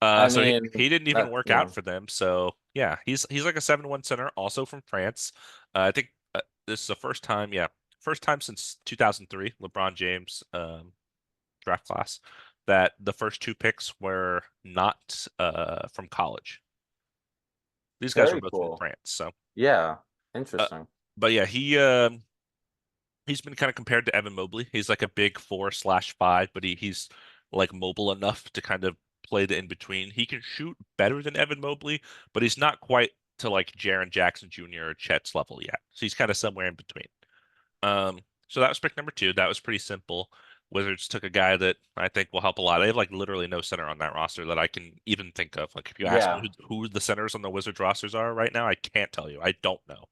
I So mean, he didn't even that work yeah. out for them. So yeah, he's like a 7-1 center, also from France. I think this is the first time, yeah, first time since 2003, LeBron James draft class, that the first two picks were not from college. These guys were Very both from cool. France. So, Yeah. uh, Interesting. but yeah, he's been kind of compared to Evan Mobley. He's like a big 4/5, but he's like mobile enough to kind of play the in between. He can shoot better than Evan Mobley, but he's not quite to like Jaren Jackson Jr. or Chet's level yet. So he's kind of somewhere in between. Um, so that was pick number two. That was pretty simple. Wizards took a guy that I think will help a lot. They have like literally no center on that roster that I can even think of. Like if you ask Yeah. me who the centers on the Wizards rosters are right now, I can't tell you. I don't know.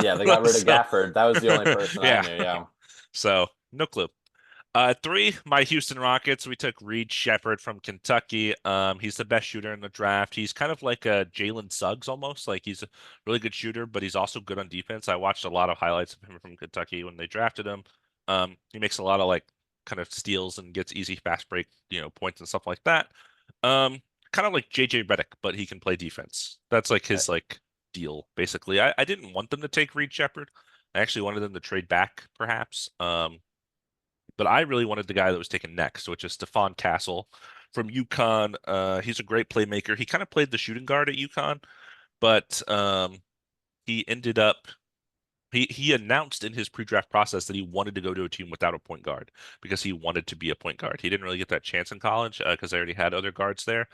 Yeah, they got rid of So Gafford. That was the only person I yeah. knew. Yeah. So no clue. Three, my Houston Rockets. We took Reed Shepherd from Kentucky. He's the best shooter in the draft. He's kind of like a Jalen Suggs almost. Like he's a really good shooter, but he's also good on defense. I watched a lot of highlights of him from Kentucky when they drafted him. He makes a lot of like kind of steals and gets easy fast break, points and stuff like that. Um, Kind of like JJ Redick, but he can play defense. That's like his like deal, basically. I didn't want them to take Reed Shepard. I actually wanted them to trade back, perhaps. But I really wanted the guy that was taken next, which is Stephon Castle from UConn. He's a great playmaker. He kind of played the shooting guard at UConn, but he ended up he announced in his pre-draft process that he wanted to go to a team without a point guard because he wanted to be a point guard. He didn't really get that chance in college because they already had other guards there,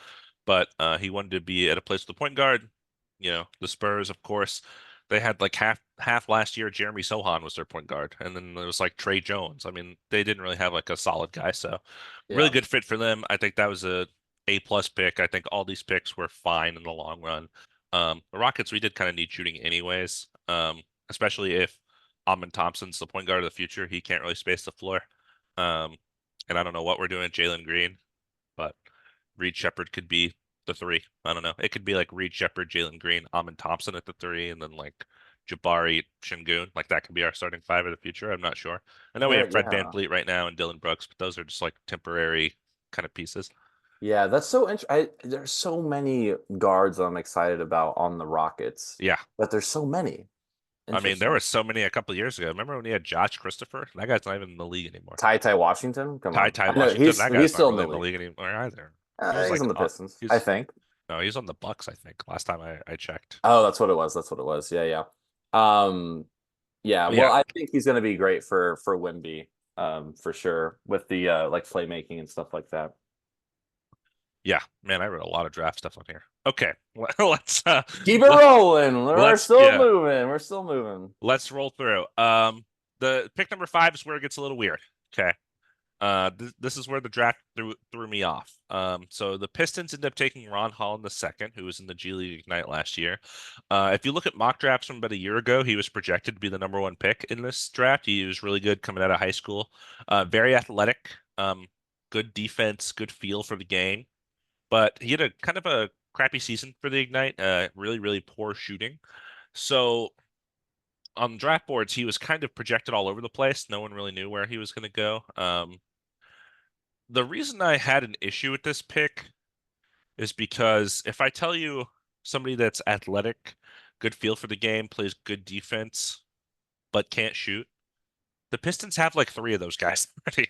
but he wanted to be at a place with a point guard. The Spurs, of course, they had like half last year. Jeremy Sohan was their point guard, and then there was like Trey Jones. I mean, they didn't really have like a solid guy, so really Yeah. good fit for them. I think that was A+ pick. I think all these picks were fine in the long run. The Rockets, we did kind of need shooting anyways. Especially if Amon Thompson's the point guard of the future. He can't really space the floor. Um, and I don't know what we're doing, Jalen Green, but Reed Shepard could be the three. I don't know. It could be like Reed Shepard, Jalen Green, Amon Thompson at the three, and then like Jabari Şengün. Like that could be our starting five of the future. I'm not sure. I know we have Fred Yeah. VanVleet right now and Dylan Brooks, but those are just like temporary kind of pieces. Yeah, that's so interesting. There's so many guards I'm excited about on the Rockets, Yeah. but there's so many. I mean, there Interesting. were so many a couple of years ago. Remember when he had Josh Christopher? That guy's not even in the league anymore. Ty Washington, come Ty on. Ty I know Washington, that he's guy's not still in really the in the league. league anymore either. He was He's like on the Pistons, I he's think. no, he's on the Bucks, I think, last time I checked. Oh, that's what it was. That's what it was. Yeah, yeah. Um, yeah. But Well, yeah, I think he's going to be great for Wimby, for sure, with the like playmaking and stuff like that. yeah, man, I wrote a lot of draft stuff on here. Okay, let's Keep it rolling. We're let's still yeah, moving. We're still moving. let's roll through. The pick number 5 is where it gets a little weird. Okay. This is where the draft threw me off. So the Pistons ended up taking Ron Holland II, who was in the G League Ignite last year. If you look at mock drafts from about a year ago, he was projected to be the number 1 pick in this draft. He was really good coming out of high school. Very athletic, good defense, good feel for the game. But he had a kind of a crappy season for the Ignite. Really, really poor shooting. So on draft boards, he was kind of projected all over the place. No one really knew where he was going to go. The reason I had an issue with this pick is because if I tell you somebody that's athletic, good feel for the game, plays good defense, but can't shoot, the Pistons have like 3 of those guys already.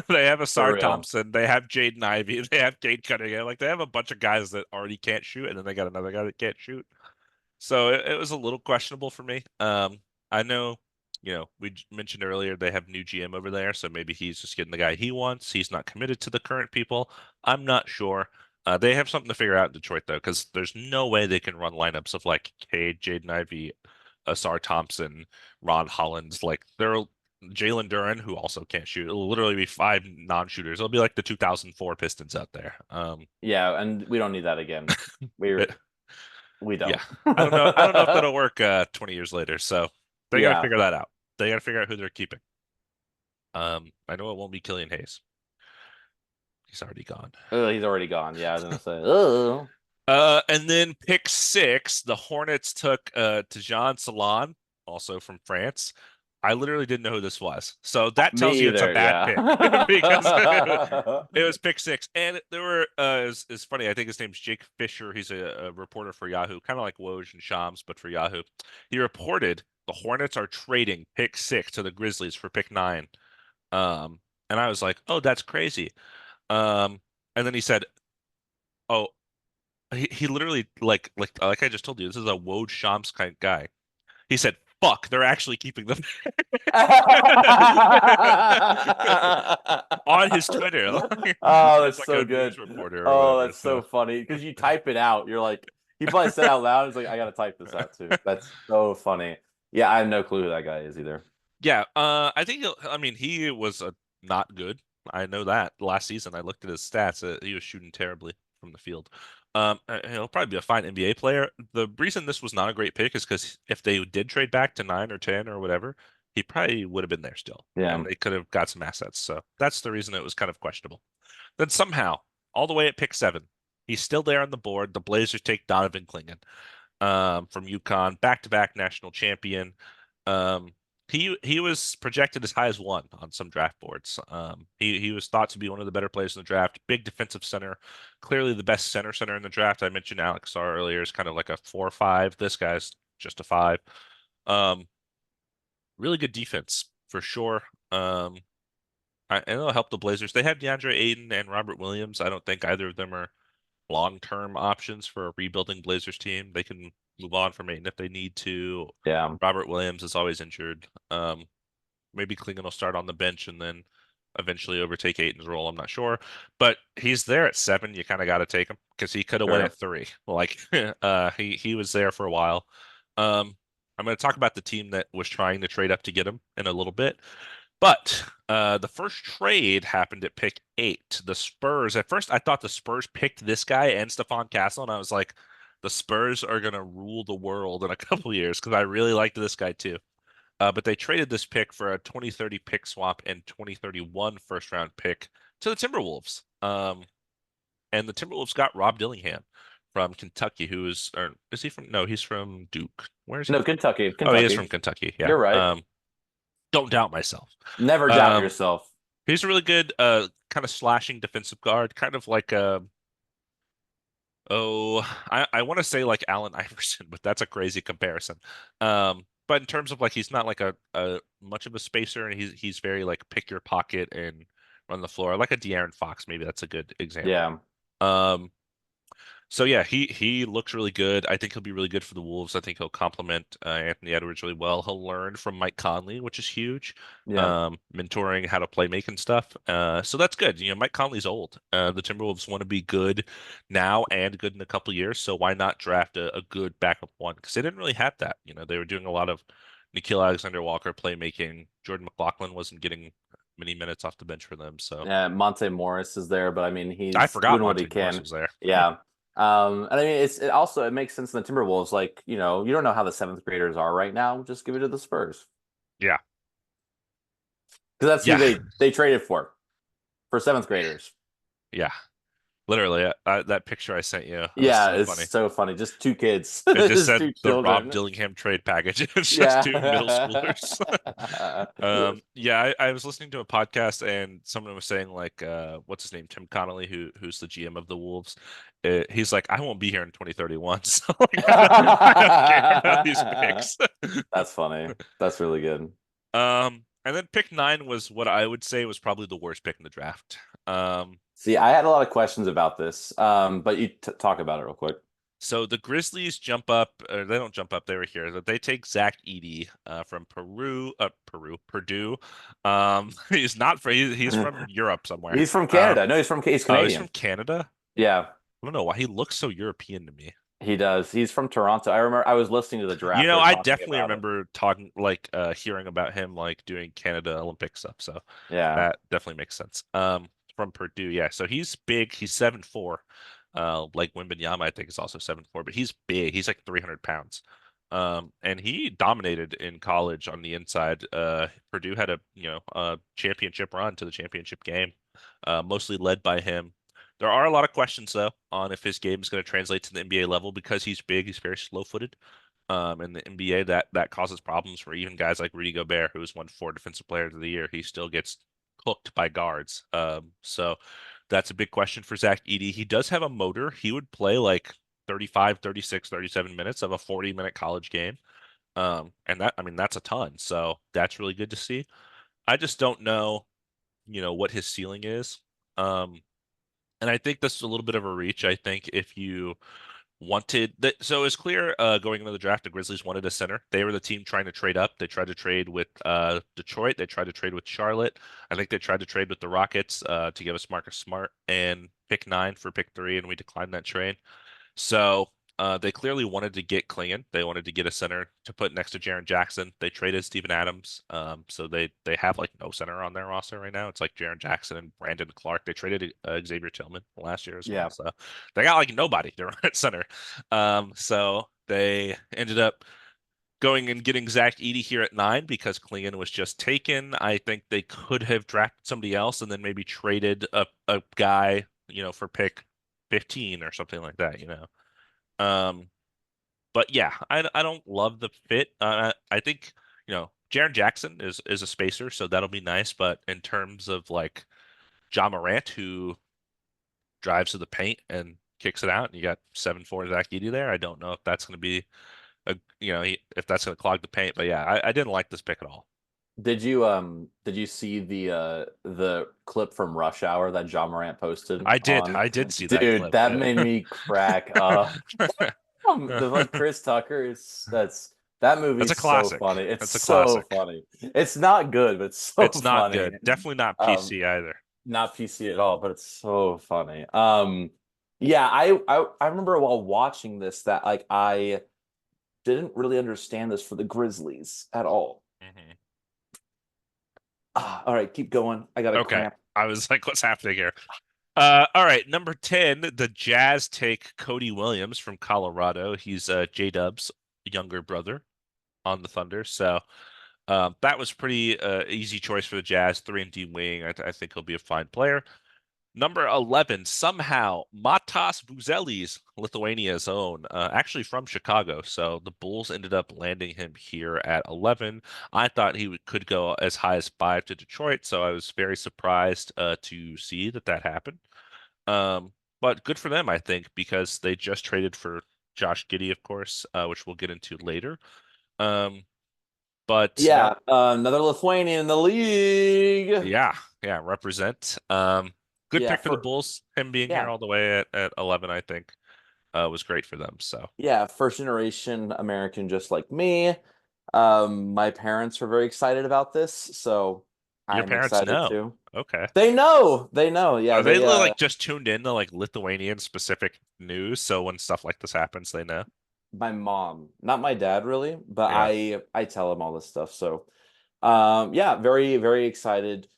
They have For Asar real. Thompson, they have Jaden Ivey, they have Cade Cunningham. Like they have a bunch of guys that already can't shoot, and then they got another guy that can't shoot. So it was a little questionable for me. I know, we mentioned earlier they have new GM over there, so maybe he's just getting the guy he wants. He's not committed to the current people. I'm not sure. They have something to figure out in Detroit though, because there's no way they can run lineups of like Cade, Jaden Ivey, Asar Thompson, Ron Hollins. Like they're Jalen Duren, who also can't shoot. It'll literally be 5 non-shooters. It'll be like the 2004 Pistons out there. Yeah, and we don't need that again. We're But we yeah, don't. I don't know. I don't know if that'll work 20 years later. So they got to Yeah. figure that out. They got to figure out who they're keeping. I know it won't be Killian Hayes. He's already gone. He's already gone. Yeah, I was gonna say. Oh, And then pick 6, the Hornets took Dejounte Salon, also from France. I literally didn't know who this was, so that tells me you it's a either. bad Yeah. pick because it was pick 6, and there were it's funny. I think his name's Jake Fisher. He's a reporter for Yahoo, kind of like Woj and Shams, but for Yahoo. He reported the Hornets are trading pick 6 to the Grizzlies for pick 9. And I was like, oh, that's crazy. And then he said, oh, he literally like I just told you, this is a Woj Shams kind of guy. He said, "Fuck, they're actually keeping them." On his Twitter. Oh, It's that's like so a good. news reporter or Oh, whatever. that's So so funny because you type it out. You're like, he probably said out loud. It's like, I gotta type this out too. That's so funny. Yeah, I have no clue who that guy is either. yeah, I think I mean he was not good. I know that last season I looked at his stats. He was shooting terribly from the field. He'll probably be a fine NBA player. The reason this was not a great pick is because if they did trade back to 9 or 10 or whatever, he probably would have been there still, and Yeah. they could have got some assets. So that's the reason it was kind of questionable. Then somehow, all the way at pick 7, he's still there on the board. The Blazers take Donovan Clingan from UConn, back-to-back national champion. Um, He was projected as high as one on some draft boards. He was thought to be one of the better players in the draft. Big defensive center, clearly the best center in the draft. I mentioned Alex Sarr earlier is kind of like a 4 or 5. This guy's just a 5. Um, really good defense for sure. And it'll help the Blazers. They have DeAndre Ayton and Robert Williams. I don't think either of them are long-term options for a rebuilding Blazers team. They can move on from Ayton if they need to. Yeah, Robert Williams is always injured. Maybe Klingon will start on the bench and then eventually overtake Aiton's role. I'm not sure, but he's there at 7. You kind of got to take him because he could have went at sure. 3. Like he was there for a while. I'm going to talk about the team that was trying to trade up to get him in a little bit. But the first trade happened at pick 8. The Spurs. At first, I thought the Spurs picked this guy and Stephon Castle, and I was like, the Spurs are gonna rule the world in a couple years because I really liked this guy too. But they traded this pick for a 2030 pick swap and 2031 first round pick to the Timberwolves. And the Timberwolves got Rob Dillingham from Kentucky, who is, or is he from? No, he's from Duke. Where is he No, from? Kentucky, Oh, he is Kentucky. from Kentucky. Yeah. You're right. Don't doubt myself. Never doubt Um, yourself. he's a really good kind of slashing defensive guard, kind of like I want to say like Allen Iverson, but that's a crazy comparison. But in terms of like he's not like a much of a spacer, and he's very like pick your pocket and run the floor, like a De'Aaron Fox, maybe that's a good example. Yeah, Um, so yeah, he looks really good. I think he'll be really good for the Wolves. I think he'll complement Anthony Edwards really well. He'll learn from Mike Conley, which is huge. yeah. Mentoring how to play making stuff. So that's good. Mike Conley's old. The Timberwolves want to be good now and good in a couple years. So why not draft a good backup one? Because they didn't really have that. They were doing a lot of Nickeil Alexander-Walker playmaking. Jordan McLaughlin wasn't getting many minutes off the bench for them. So Yeah, Monte Morris is there, but I mean I he's forgot doing what he Monte Morris can. was there. Yeah. And I mean it makes sense in the Timberwolves. Like, you don't know how the seventh graders are right now. Just give it to the Spurs. Yeah. Because that's who Yeah. they traded for seventh graders. Yeah. Literally, that picture I sent you, that was Yeah, so it's funny. so funny. Just two kids. It just Just said two the Rob children. Dillingham trade package. It's just two middle schoolers. Yeah. Yeah, I was listening to a podcast and someone was saying like, what's his name, Tim Connolly, who's the GM of the Wolves. He's like, I won't be here in 2031, so like, I don't care about these picks. That's funny. That's really good. And then pick 9 was what I would say was probably the worst pick in the draft. See, I had a lot of questions about this, but you talk about it real quick. So the Grizzlies jump up, or they don't jump up, they were here. They take Zach Edey from Purdue. He's not from, he's from Europe somewhere. He's from Canada. No, he's Oh, he's from Canadian. Canada? Yeah, I don't know why he looks so European to me. he does. He's from Toronto. I remember I was listening to the draft. They were I talking definitely about it. remember talking like hearing about him like doing Canada Olympic stuff. So Yeah, that definitely makes sense. From Purdue, yeah. So he's big. He's 7'4". Like Wembanyama, I think is also 7'4", but he's big. He's like 300 pounds. And he dominated in college on the inside. Purdue had a championship run to the championship game, mostly led by him. There are a lot of questions though on if his game is going to translate to the NBA level because he's big. He's very slow-footed. In the NBA, that causes problems for even guys like Rudy Gobert, who's won 4 Defensive Players of the Year. He still gets cooked by guards. So that's a big question for Zach Edey. He does have a motor. He would play like 35, 36, 37 minutes of a 40-minute college game. And that, I mean, that's a ton. So that's really good to see. I just don't know, what his ceiling is. And I think this is a little bit of a reach. I think if you wanted that, so it's clear going into the draft, the Grizzlies wanted a center. They were the team trying to trade up. They tried to trade with Detroit. They tried to trade with Charlotte. I think they tried to trade with the Rockets to give us Marcus Smart and pick 9 for pick 3, and we declined that trade. So they clearly wanted to get Klingon. They wanted to get a center to put next to Jaren Jackson. They traded Steven Adams. So they have like no center on their roster right now. It's like Jaren Jackson and Brandon Clark. They traded Xavier Tillman last year as well. yeah, So they got like nobody. They're at center. So they ended up going and getting Zach Edey here at 9 because Klingon was just taken. I think they could have drafted somebody else and then maybe traded a guy, for pick 15 or something like that. Um, but yeah, I don't love the fit. I think, Jaren Jackson is a spacer, so that'll be nice. But in terms of like Ja Morant, who drives to the paint and kicks it out, and you got 7'4" Zach Edey there, I don't know if that's going to be if that's going to clog the paint. But yeah, I didn't like this pick at all. Did you see the clip from Rush Hour that John Morant posted on? I did see that Dude, clip. that Yeah. made me crack up. The like Chris Tucker is that That's a movie's so classic. funny. It's That's a so classic. funny. It's not good, but it's so It's not funny. good. Definitely not Um, PC either. not PC at all, but it's so funny. Yeah, I remember while watching this that like I didn't really understand this for the Grizzlies at all. Hmm. All right, keep going. I got a Okay. cramp. I was like, what's happening here? All right, number 10, the Jazz take Cody Williams from Colorado. He's J-Dub's younger brother on the Thunder. So that was pretty easy choice for the Jazz. 3-and-D wing. I think he'll be a fine player. Number 11, somehow, Matas Buzelis, Lithuania's own, actually from Chicago. So the Bulls ended up landing him here at 11. I thought could go as high as 5 to Detroit, so I was very surprised to see that happened. But good for them, I think, because they just traded for Josh Giddey, of course, which we'll get into later. Um, but now, Yeah, another Lithuanian in the league. yeah, yeah, represent. Good Yeah, pick for the Bulls. Him being here yeah, all the way at 11, I think, was great for them. So yeah, first generation American just like me. My parents were very excited about this, so your I'm parents excited know. too. Okay. They know, they know. Yeah, Are they they like just tuned in to like Lithuanian specific news? So when stuff like this happens, they know. my mom, not my dad really, but Yeah. I tell him all this stuff. So yeah, very, very excited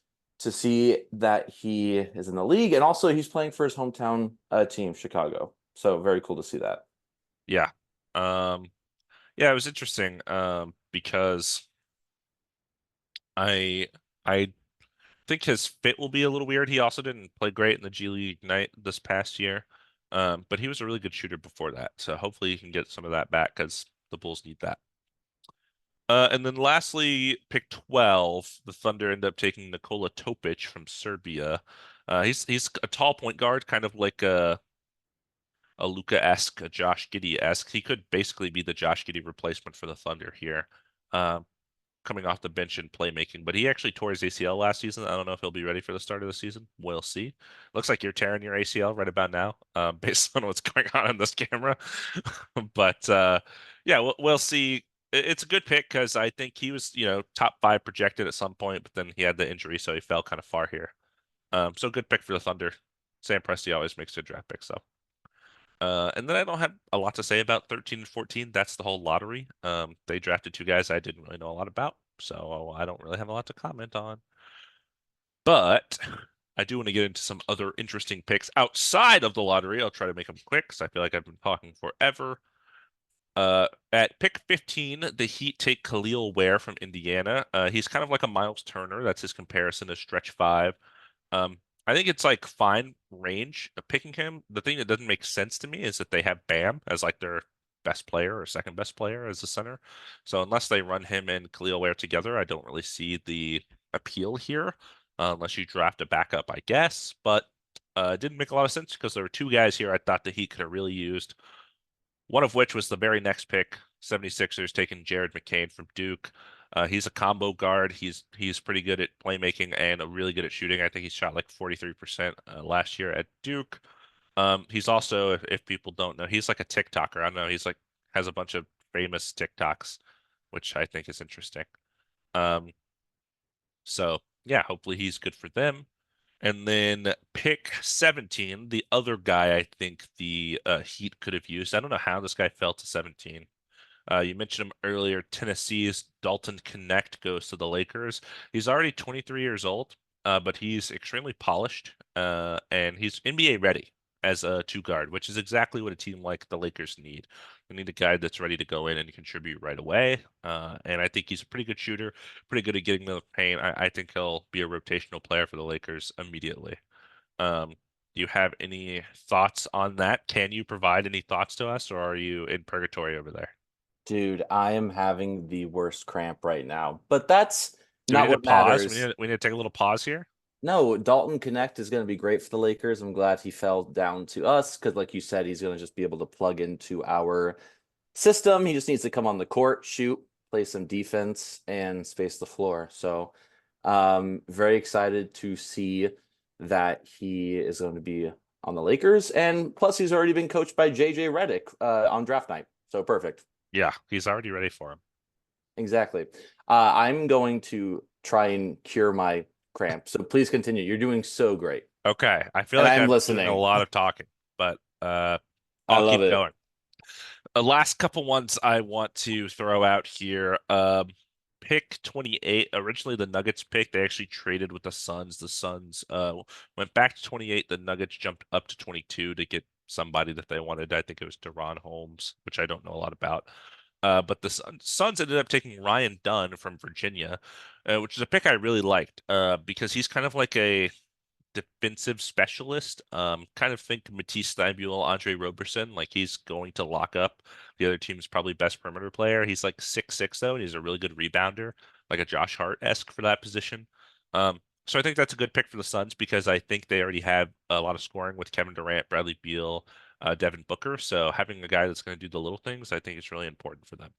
to see that he is in the league, and also he's playing for his hometown team, Chicago. So very cool to see that. Yeah. Yeah, it was interesting because I I think his fit will be a little weird. He also didn't play great in the G League Ignite this past year. But he was a really good shooter before that. So hopefully he can get some of that back because the Bulls need that. And then lastly, pick 12, the Thunder end up taking Nikola Topic from Serbia. He's a tall point guard, kind of like a Luka-esque, a Josh Giddey-esque. He could basically be the Josh Giddey replacement for the Thunder here. Um, Coming off the bench and playmaking, but he actually tore his ACL last season. I don't know if he'll be ready for the start of the season. We'll see. Looks like you're tearing your ACL right about now, based on what's going on in this camera. But yeah, we'll see. It's a good pick because I think he was, top 5 projected at some point, but then he had the injury, so he fell kind of far here. So good pick for the Thunder. Sam Presti always makes good draft picks, so. And then I don't have a lot to say about 13 and 14. That's the whole lottery. They drafted 2 guys I didn't really know a lot about, so I don't really have a lot to comment on. But I do want to get into some other interesting picks outside of the lottery. I'll try to make them quick because I feel like I've been talking forever. At pick 15, the Heat take Khalil Ware from Indiana. He's kind of like a Miles Turner. That's his comparison to stretch five. I think it's like fine range of picking him. The thing that doesn't make sense to me is that they have Bam as like their best player or second best player as the center. So unless they run him and Khalil Ware together, I don't really see the appeal here, unless you draft a backup, I guess. But it didn't make a lot of sense because there were 2 guys here I thought the Heat could have really used. One of which was the very next pick, 76ers taking Jared McCain from Duke. He's a combo guard. He's pretty good at playmaking and really good at shooting. I think he shot like 43% last year at Duke. He's also, if people don't know, he's like a TikToker. I don't know. He's like has a bunch of famous TikToks, which I think is interesting. Um, so yeah, hopefully he's good for them. And then pick 17, the other guy I think the Heat could have used. I don't know how this guy fell to 17. You mentioned him earlier. Tennessee's Dalton Connect goes to the Lakers. He's already 23 years old, but he's extremely polished, and he's NBA ready as a two guard, which is exactly what a team like the Lakers need. They need a guy that's ready to go in and contribute right away. And I think he's a pretty good shooter, pretty good at getting to the paint. I think he'll be a rotational player for the Lakers immediately. Um, do you have any thoughts on that? Can you provide any thoughts to us, or are you in purgatory over there? Dude, I am having the worst cramp right now, but that's Do we not need to what pause? matters. We need to take a little pause here. No, Dalton Connect is going to be great for the Lakers. I'm glad he fell down to us because, like you said, he's going to just be able to plug into our system. He just needs to come on the court, shoot, play some defense, and space the floor. So, very excited to see that he is going to be on the Lakers. And plus, he's already been coached by JJ Redick on draft night. So, perfect. Yeah, he's already ready for him. Exactly. I'm going to try and cure my cramp. So, please continue. You're doing so great. Okay, I feel And like I'm I'm doing a listening. lot of talking, but I I'll love keep it. going. The last couple ones I want to throw out here. Pick 28. Originally, the Nuggets pick, they actually traded with the Suns. The Suns went back to 28. The Nuggets jumped up to 22 to get somebody that they wanted. I think it was Deron Holmes, which I don't know a lot about. But the Suns ended up taking Ryan Dunn from Virginia, which is a pick I really liked because he's kind of like a defensive specialist. Kind of think Matisse Thybulle, Andre Roberson, like he's going to lock up the other team's probably best perimeter player. He's like 6'6" though, and he's a really good rebounder, like a Josh Hart-esque for that position. So I think that's a good pick for the Suns because I think they already have a lot of scoring with Kevin Durant, Bradley Beal, Devin Booker. So having a guy that's going to do the little things, I think is really important for them.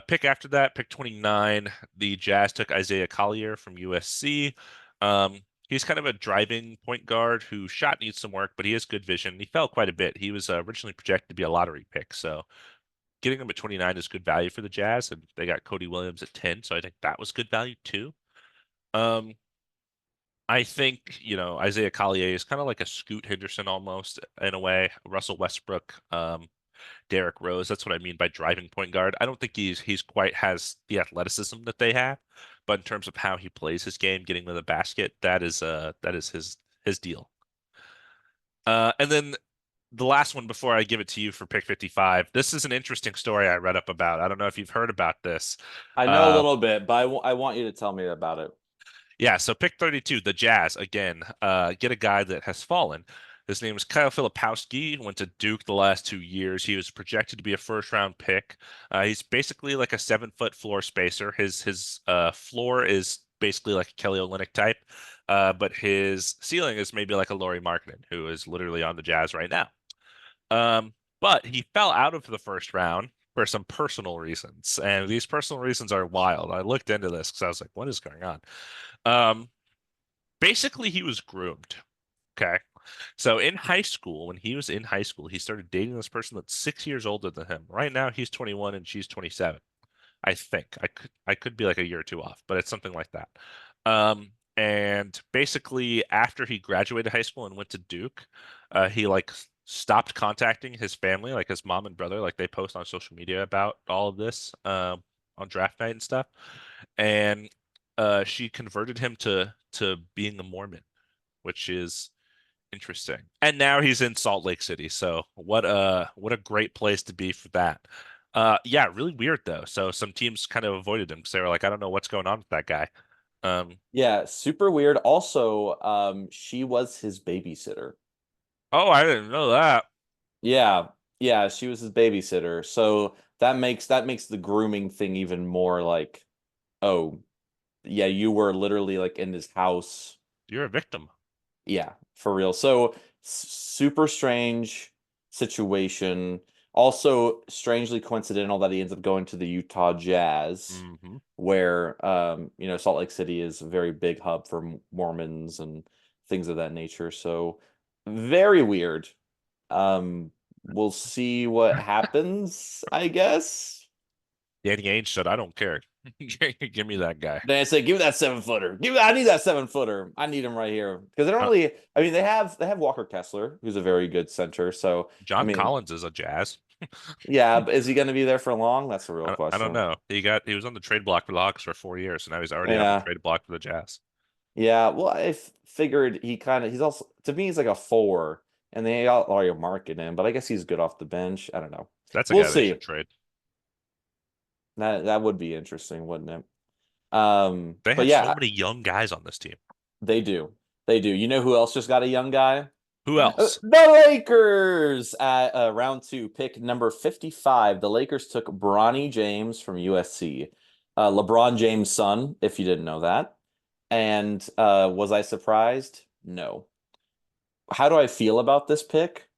Pick after that, pick 29, the Jazz took Isaiah Collier from USC. He's kind of a driving point guard who shot needs some work, but he has good vision. He fell quite a bit. He was originally projected to be a lottery pick, so getting him at 29 is good value for the Jazz, and they got Cody Williams at 10, so I think that was good value too. Um, I think, Isaiah Collier is kind of like a Scoot Henderson almost in a way. Russell Westbrook. Derrick Rose. That's what I mean by driving point guard. I don't think he's quite has the athleticism that they have, but in terms of how he plays his game, getting to the basket, that is his deal. And then the last one before I give it to you for pick 55. This is an interesting story I read up about. I don't know if you've heard about this. I know a Uh, little bit, but I want you to tell me about it. Yeah, so pick 32, the Jazz again. Get a guy that has fallen. His name is Kyle Filipowski. Went to Duke the last 2 years. He was projected to be a first round pick. He's basically like a 7 foot floor spacer. His floor is basically like a Kelly Olynyk type, but his ceiling is maybe like a Lauri Markkanen, who is literally on the Jazz right now. But he fell out of the first round for some personal reasons, and these personal reasons are wild. I looked into this because I was like, "What is going on?" Um, Basically, he was groomed. Okay. So in high school, when he was in high school, he started dating this person that's 6 years older than him. Right now, he's 21 and she's 27. I think I could be like a year or two off, but it's something like that. And basically, after he graduated high school and went to Duke, he like stopped contacting his family, like his mom and brother. Like they post on social media about all of this on draft night and stuff. And she converted him to being a Mormon, which is interesting. And now he's in Salt Lake City. So what a great place to be for that. Yeah, really weird though. So some teams kind of avoided him because they were like, I don't know what's going on with that guy. Um, Yeah, super weird. Also, she was his babysitter. oh, I didn't know that. Yeah, yeah, she was his babysitter. So that makes the grooming thing even more like, oh, yeah, you were literally like in his house. You're a victim. Yeah, for real. So super strange situation. Also strangely coincidental that he ends up going to the Utah Jazz, Hmm. where Salt Lake City is a very big hub for Mormons and things of that nature. So very weird. Um, we'll see what happens, I guess. Danny Ainge said, I don't care. Give me that guy. Then I say, give me that 7 footer. I need that 7 footer. I need him right here because they don't Uh, really. I mean, they have Walker Kessler, who's a very good center. So I John mean, Collins is a Jazz. yeah, but is he going to be there for long? That's a real I don't question. know. He was on the trade block for the Hawks for 4 years, and now he's already on the Yeah, trade block for the Jazz. yeah. Well, figured he's also to me he's like a four, and they already market him, but I guess he's good off the bench. I don't know. That's a We'll guy they see. should trade. That would be interesting, wouldn't it? They But have so yeah, many young guys on this team. they do. They do. You know who else just got a young guy? Who else? The Lakers at round two, pick number 55. The Lakers took Bronny James from USC, LeBron James' son, if you didn't know that. And was I surprised? No. How do I feel about this pick?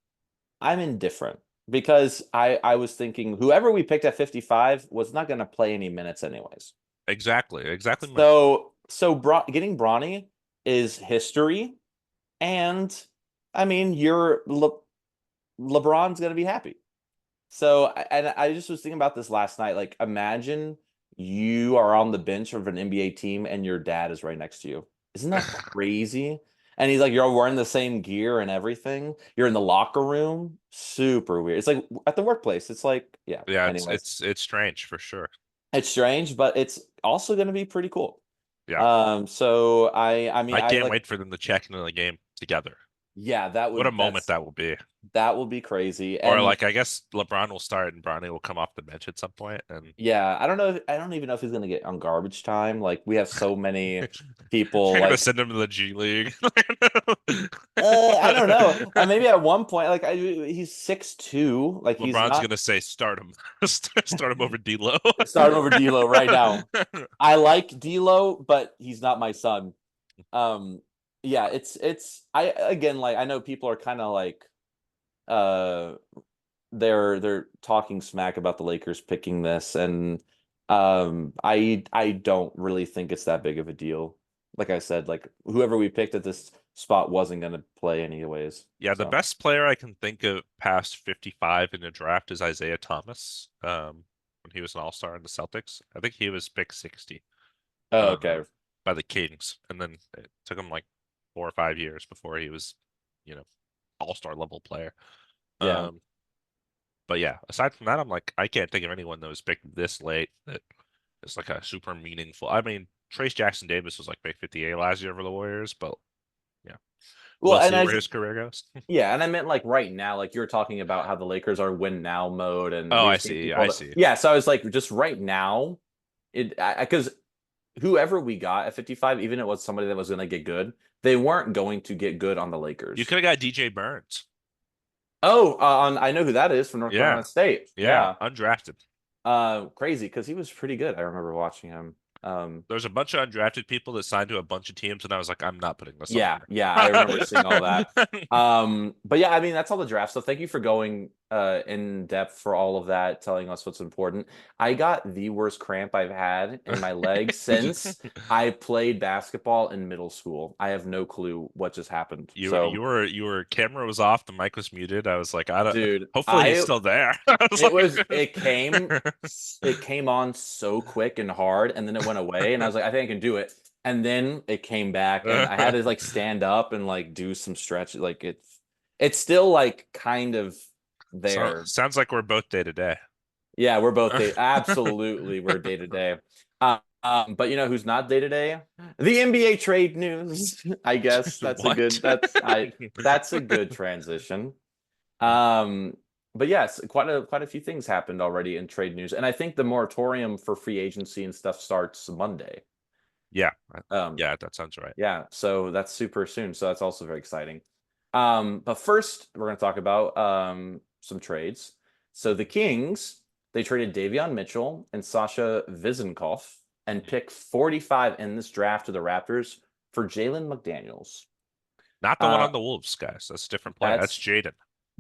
I'm indifferent because I was thinking whoever we picked at 55 was not going to play any minutes anyways. Exactly. Exactly my Getting Bronny is history, and I mean, LeBron's gonna be happy. And I just was thinking about this last night. Like, imagine you are on the bench of an NBA team and your dad is right next to you. Isn't that crazy? And he's like, you're wearing the same gear and everything. You're in the locker room. Super weird. It's like at the workplace. It's like, yeah. Yeah, it's Anyways, it's it's strange for sure. it's strange, but it's also going to be pretty cool. Yeah. I mean, I can't wait for them to check into the game together. yeah, What a moment that will be. that will be crazy. Or And like I guess LeBron will start and Bronny will come off the bench at some point and yeah, I don't know. I don't even know if he's gonna get on garbage time. Like we have so many people. you're gonna Like send him to the G League. I don't know. Maybe at one point, he's 6'2". Like he's LeBron's not gonna say start him. Start him over D'Lo. starting over D'Lo right now. I like D'Lo, but he's not my son. Um, yeah, it's I again like I know people are kind of like uh they're talking smack about the Lakers picking this, and I don't really think it's that big of a deal. Like I said, like whoever we picked at this spot wasn't going to play anyways. Yeah, the So, best player I can think of past 55 in the draft is Isaiah Thomas. When he was an all-star in the Celtics. I think he was pick 60 oh, uh okay, by the Kings. And then it took him like 4 or 5 years before he was, you know, all-star level player. yeah. Um, but yeah, aside from that, I'm like, I can't think of anyone that was picked this late that is like a super meaningful. I mean, Trace Jackson Davis was like pick 58 last year for the Warriors, but yeah, Well, we'll and see I where his career goes. yeah, and I meant like right now, like you were talking about how the Lakers are win now mode, and Oh, we're I seeing see. people I that see. yeah. So I was like, just right now, it because whoever we got at 55, even if it was somebody that was going to get good, they weren't going to get good on the You Lakers. could have got DJ Burns. Oh, I know who that is from North Yeah. Carolina State. Yeah. Yeah. Undrafted. Crazy because he was pretty good. I remember watching him. There's a bunch of undrafted people that signed to a bunch of teams, and I was like, I'm not putting this on Yeah, yeah, I remember seeing all that. here. But yeah, I mean that's all the draft stuff. Thank you for going in depth for all of that, telling us what's important. I got the worst cramp I've had in my leg since I played basketball in middle school. I have no clue what just happened. So, Your camera was off, the mic was muted. I was like, I don't. dude, Hopefully he's I still there. I was it like, was it came on so quick and hard, and then it went away, and I was like, I think I can do it. And then it came back, and I had to like stand up and like do some stretch. Like it's still like kind of so there. sounds like we're both day to day. Yeah, we're both absolutely we're day to day. But you know who's not day to day? The NBA trade news. I guess What? that's a good transition. Um, but yes, quite a few things happened already in trade news, and I think the moratorium for free agency and stuff starts Monday. Yeah, Um, yeah, that sounds right. yeah, so that's super soon. So that's also very exciting. But first we're going to talk about some trades. So the Kings, they traded Davion Mitchell and Sasha Vizenkov and Mhm. pick 45 in this draft to the Raptors for Jalen McDaniels. Not the one Uh, on the Wolves, guys. That's a different player. That's that's Jaden.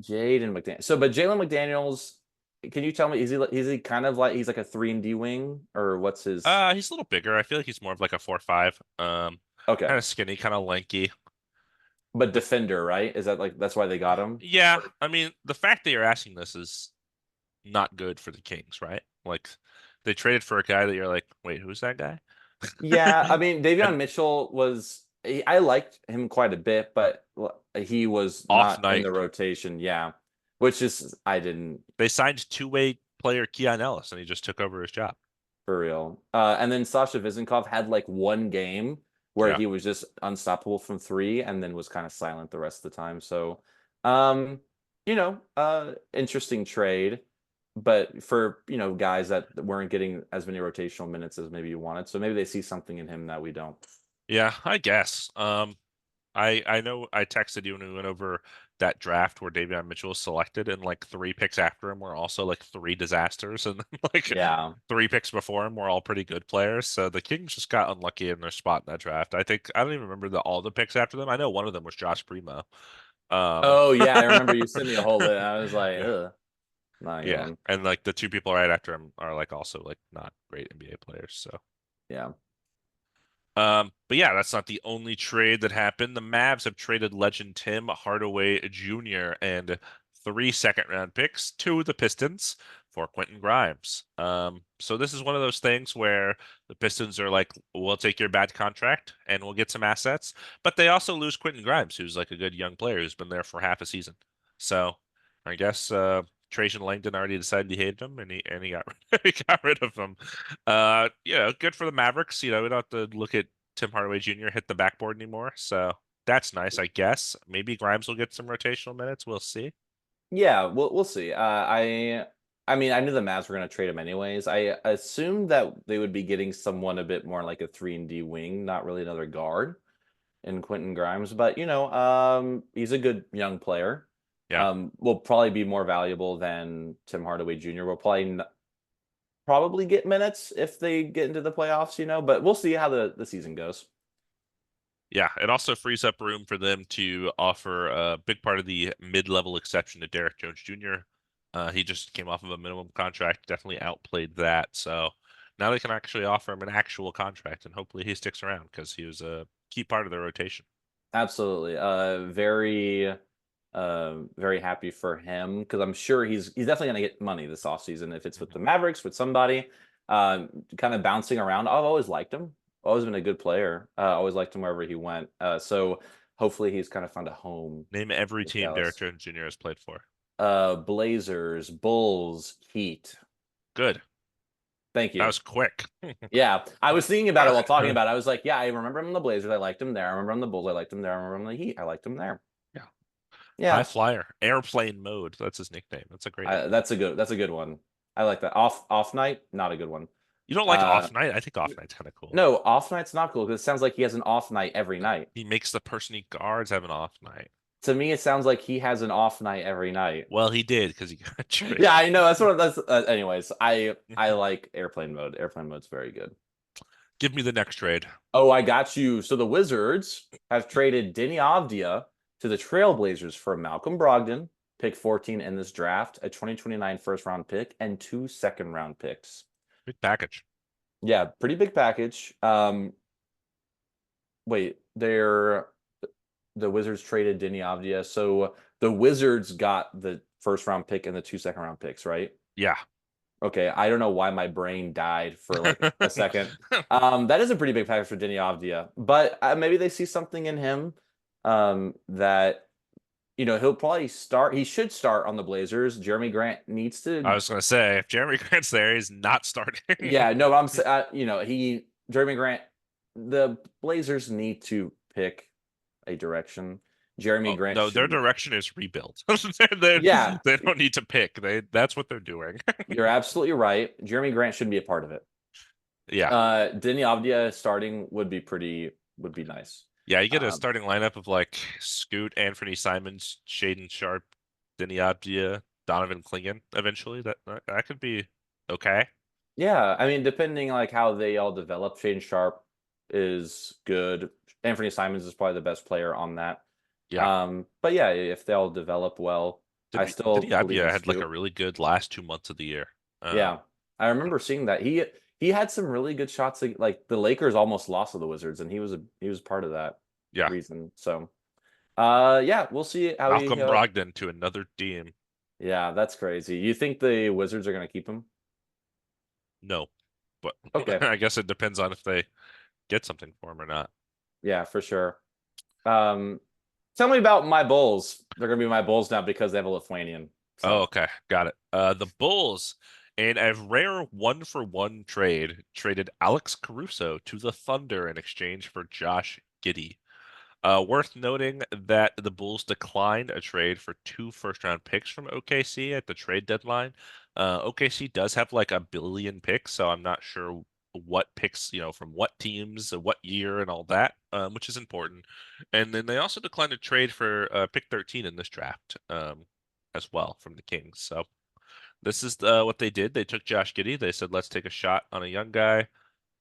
Jaden McDaniels. So, but Jalen McDaniels, can you tell me, is he kind of like he's like a 3-and-D wing, or what's his? He's a little bigger. I feel like he's more of like a 4-5. Okay, Kind of skinny, kind of lanky. but defender, right? Is that like that's why they got him? Yeah, I mean, the fact that you're asking this is not good for the Kings, right? Like they traded for a guy that you're like, wait, who's that guy? Yeah, I mean, And Davion Mitchell I liked him quite a bit, but he was off not in night, the rotation. Yeah, which is I didn't they signed two-way player Keon Ellis, and he just took over his job. for real. And then Sasha Vizenkov had like one game where Yeah, he was just unstoppable from three, and then was kind of silent the rest of the time. So, um, interesting trade, but for guys that weren't getting as many rotational minutes as maybe you wanted, so maybe they see something in him that we don't. yeah, I guess. I know I texted you when we went over that draft where Davion Mitchell was selected, and like three picks after him were also like three disasters, and then like Yeah. three picks before him were all pretty good players. So the Kings just got unlucky in their spot in that draft. I think I don't even remember all the picks after them. I know one of them was Josh Primo. Um, Oh yeah, I remember you sent me a whole list. I was like, yeah, ugh, not a good yeah, one. and like the two people right after him are like also like not great NBA players. So. Yeah. But yeah, that's not the only trade that happened. The Mavs have traded legend Tim Hardaway Jr. and three second-round picks to the Pistons for Quentin Grimes. So this is one of those things where the Pistons are like, we'll take your bad contract and we'll get some assets, but they also lose Quentin Grimes, who's like a good young player who's been there for half a season. So I guess Trajan Langdon already decided he hated him, and he got he got rid of him. Good for the Mavericks. We don't have to look at Tim Hardaway Jr. hit the backboard anymore. So that's nice, I guess. Maybe Grimes will get some rotational minutes. We'll see. Yeah, we'll see. I mean, I knew the Mavs were going to trade him anyways. I assumed that they would be getting someone a bit more like a 3-and-D wing, not really another guard in Quentin Grimes, but he's a good young player. Yeah. Will probably be more valuable than Tim Hardaway Jr. Will probably get minutes if they get into the playoffs, but we'll see how the season goes. Yeah. It also frees up room for them to offer a big part of the mid-level exception to Derek Jones Jr. He just came off of a minimum contract, definitely outplayed that. So now they can actually offer him an actual contract, and hopefully he sticks around because he was a key part of their rotation. Absolutely. Very happy for him because I'm sure he's definitely going to get money this offseason if it's with the Mhm. Mavericks, with somebody. Kind of bouncing around. I've always liked him. Always been a good player. Always liked him wherever he went. So hopefully he's kind of found a home Name every with team Derek Dallas. Jones Jr. has played for. Blazers, Bulls, Heat. Good. Thank That you. was quick. Yeah, I was thinking about it while talking about it. I was like, yeah, I remember him in the Blazers. I liked him there. I remember him in the Bulls. I liked him there. I remember him in the Heat. I liked him there. Yeah. High Yeah, flyer. Airplane mode. That's his nickname. That's a great nickname. that's a good one. I like that. Off night, not a good one. You don't like Uh, off night? I think off night's kind of cool. no, off night's not cool because it sounds like he has an off night every night. He makes the person he guards have an off night. To me, it sounds like he has an off night every night. Well, he did because he got Yeah, traded. I know. That's anyways. I like airplane mode. Airplane mode's very good. Give me the next trade. Oh, I got you. So the Wizards have traded Denny Avdia to the Trailblazers for Malcolm Brogdon, pick 14 in this draft, a 2029 first round pick, and two second round picks. Big package. Yeah, pretty big package. Wait, the Wizards traded Denny Avdia. So the Wizards got the first round pick and the two second round picks, right? Yeah. Okay, I don't know why my brain died for like a second. That is a pretty big package for Denny Avdia, but maybe they see something in him that he'll probably start. He should start on the Blazers. Jeremy Grant needs I to. was gonna say if Jeremy Grant's there, he's not starting. Yeah, no, he Jeremy Grant. The Blazers need to pick a direction. Jeremy Oh Grant no, their should. direction is rebuild. They Yeah, they don't need to pick. That's what they're doing. you're absolutely right. Jeremy Grant shouldn't be a part of it. Yeah. Denny Avdia starting would be nice. Yeah, you get a Um, starting lineup of like Scoot, Anthony Simons, Shaden Sharp, Denny Abdia, Donovan Clingan eventually. That could be okay. yeah, I mean, depending like how they all develop, Shaden Sharp is good. Anthony Simons is probably the best player on that. Yeah. But yeah, if they all develop well, I Denny still believe in Abdia had like a Scoot. really good last 2 months of the year. Yeah, I remember seeing that he had some really good shots. Like the Lakers almost lost to the Wizards, and he was part of that Yeah. reason. So, yeah, we'll see how he. Malcolm Brogdon to another team. Yeah, that's crazy. You think the Wizards are going to keep him? No, but Okay, I guess it depends on if they get something for him or not. yeah, for sure. Um, Tell me about my Bulls. They're going to be my Bulls now because they have a Lithuanian. Oh, So, okay. Got it. The Bulls, in a rare 1-for-1 trade, traded Alex Caruso to the Thunder in exchange for Josh Giddey. Worth noting that the Bulls declined a trade for two first-round picks from OKC at the trade deadline. OKC does have like a billion picks, so I'm not sure what picks, from what teams, what year, and all that, which is important. And then they also declined to trade for pick 13 in this draft, as well from the Kings. So this is what they did. They took Josh Giddey. They said, let's take a shot on a young guy.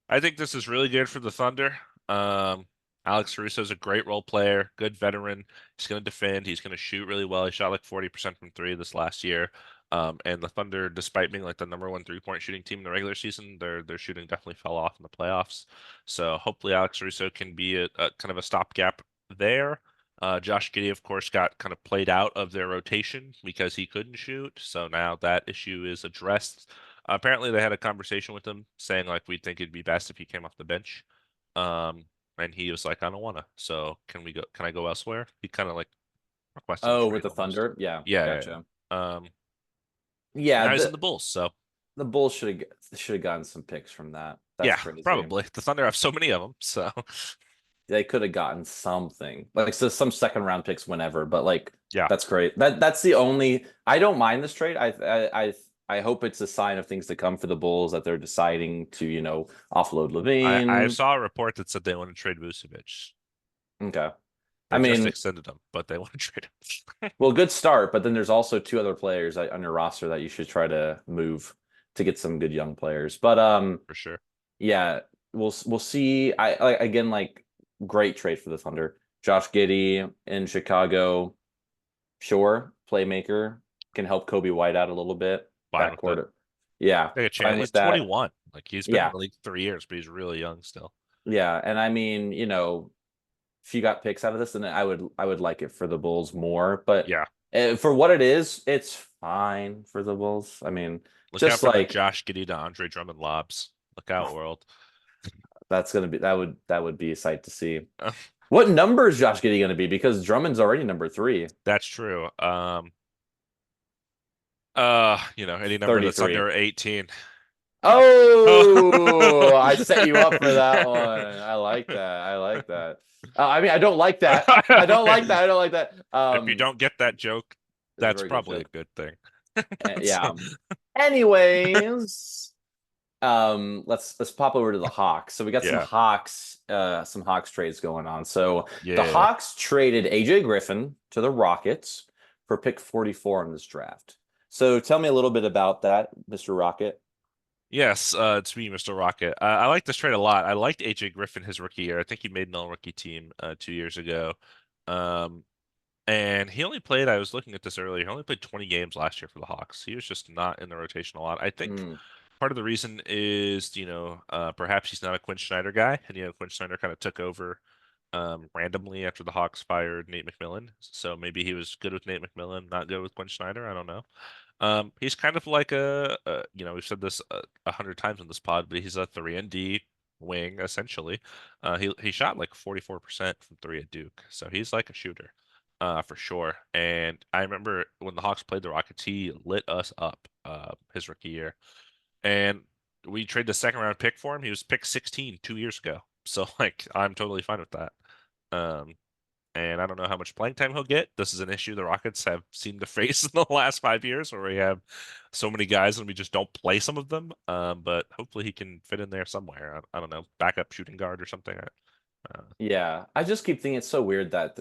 I think this is really good for the Thunder. Um, Alex Caruso is a great role player, good veteran. He's going to defend. He's going to shoot really well. He shot like 40% from three this last year. And the Thunder, despite being like the number one three-point shooting team in the regular season, their shooting definitely fell off in the playoffs. So hopefully Alex Caruso can be a kind of a stopgap there. Josh Giddey, of course, got kind of played out of their rotation because he couldn't shoot. So now that issue is addressed. Apparently, they had a conversation with him saying like we'd think it'd be best if he came off the bench. Um, and he was like, I don't wanna. So can we go? Can I go elsewhere? He kind of like requested a Oh, with trade the almost. Thunder? Yeah, Yeah, yeah, gotcha. yeah. Yeah, Now he's in the Bulls. So the Bulls should have gotten some picks from that. That's yeah, crazy. probably the Thunder have so many of them. So They could have gotten something like so some second round picks whenever, but like yeah, that's great. That's the only. I don't mind this trade. I hope it's a sign of things to come for the Bulls that they're deciding to offload I Levine. saw a report that said they want to trade Vucevic. Okay, I They just mean, extended him, but they want to trade him well, good start, but then there's also two other players on your roster that you should try to move to get some good young players. But for sure. yeah, we'll see. Again, like great trade for the Thunder. Josh Giddey in Chicago, sure, playmaker can help Kobe White out a little bit. Fine with it. Backcourt, yeah, Take a chance. fine He's with that. 21. Like he's been in Yeah, the league 3 years, but he's really young still. yeah, and I mean, if you got picks out of this, then I would like it for the Bulls more. But Yeah. for what it is, it's fine for the Bulls. I mean, Look out just for the like Josh Giddey to Andre Drummond lobs. Look out, world. that would be a sight to see. What number is Josh Giddey going to be? Because Drummond's already number 3. That's true. Any number that's 33. under 18. Oh, I set you up for that one. I like that. I like that. I mean, I don't like that. I don't like that. I don't like that. If you don't get that joke, It's a that's very good probably a joke. good thing. Yeah. Anyways, let's pop over to the Hawks. So we got Yeah. some Hawks trades going on. So the Yeah. Hawks traded AJ Griffin to the Rockets for pick 44 in this draft. So tell me a little bit about that, Mr. Rocket. Yes, it's me, Mr. Rocket. I like this trade a lot. I liked AJ Griffin his rookie year. I think he made an all-rookie team 2 years ago. Um, and he only played, I was looking at this earlier, he only played 20 games last year for the Hawks. He was just not in the rotation a lot. I think Mm, part of the reason is, perhaps he's not a Quinn Snyder guy, and Quinn Snyder kind of took over randomly after the Hawks fired Nate McMillan. So maybe he was good with Nate McMillan, not good with Quinn Snyder. I don't know. He's kind of like we've said this 100 times in this pod, but he's a 3-and-D wing essentially. He shot like 44% from three at Duke, so he's like a shooter, for sure. And I remember when the Hawks played the Rockets, he lit us up, his rookie year, and we traded the second round pick for him. He was pick 16 2 years ago, so like I'm totally fine with that. Um, and I don't know how much playing time he'll get. This is an issue the Rockets have seemed to face in the last 5 years, where we have so many guys and we just don't play some of them. But hopefully he can fit in there somewhere. I don't know, backup shooting guard or something. yeah, I just keep thinking it's so weird that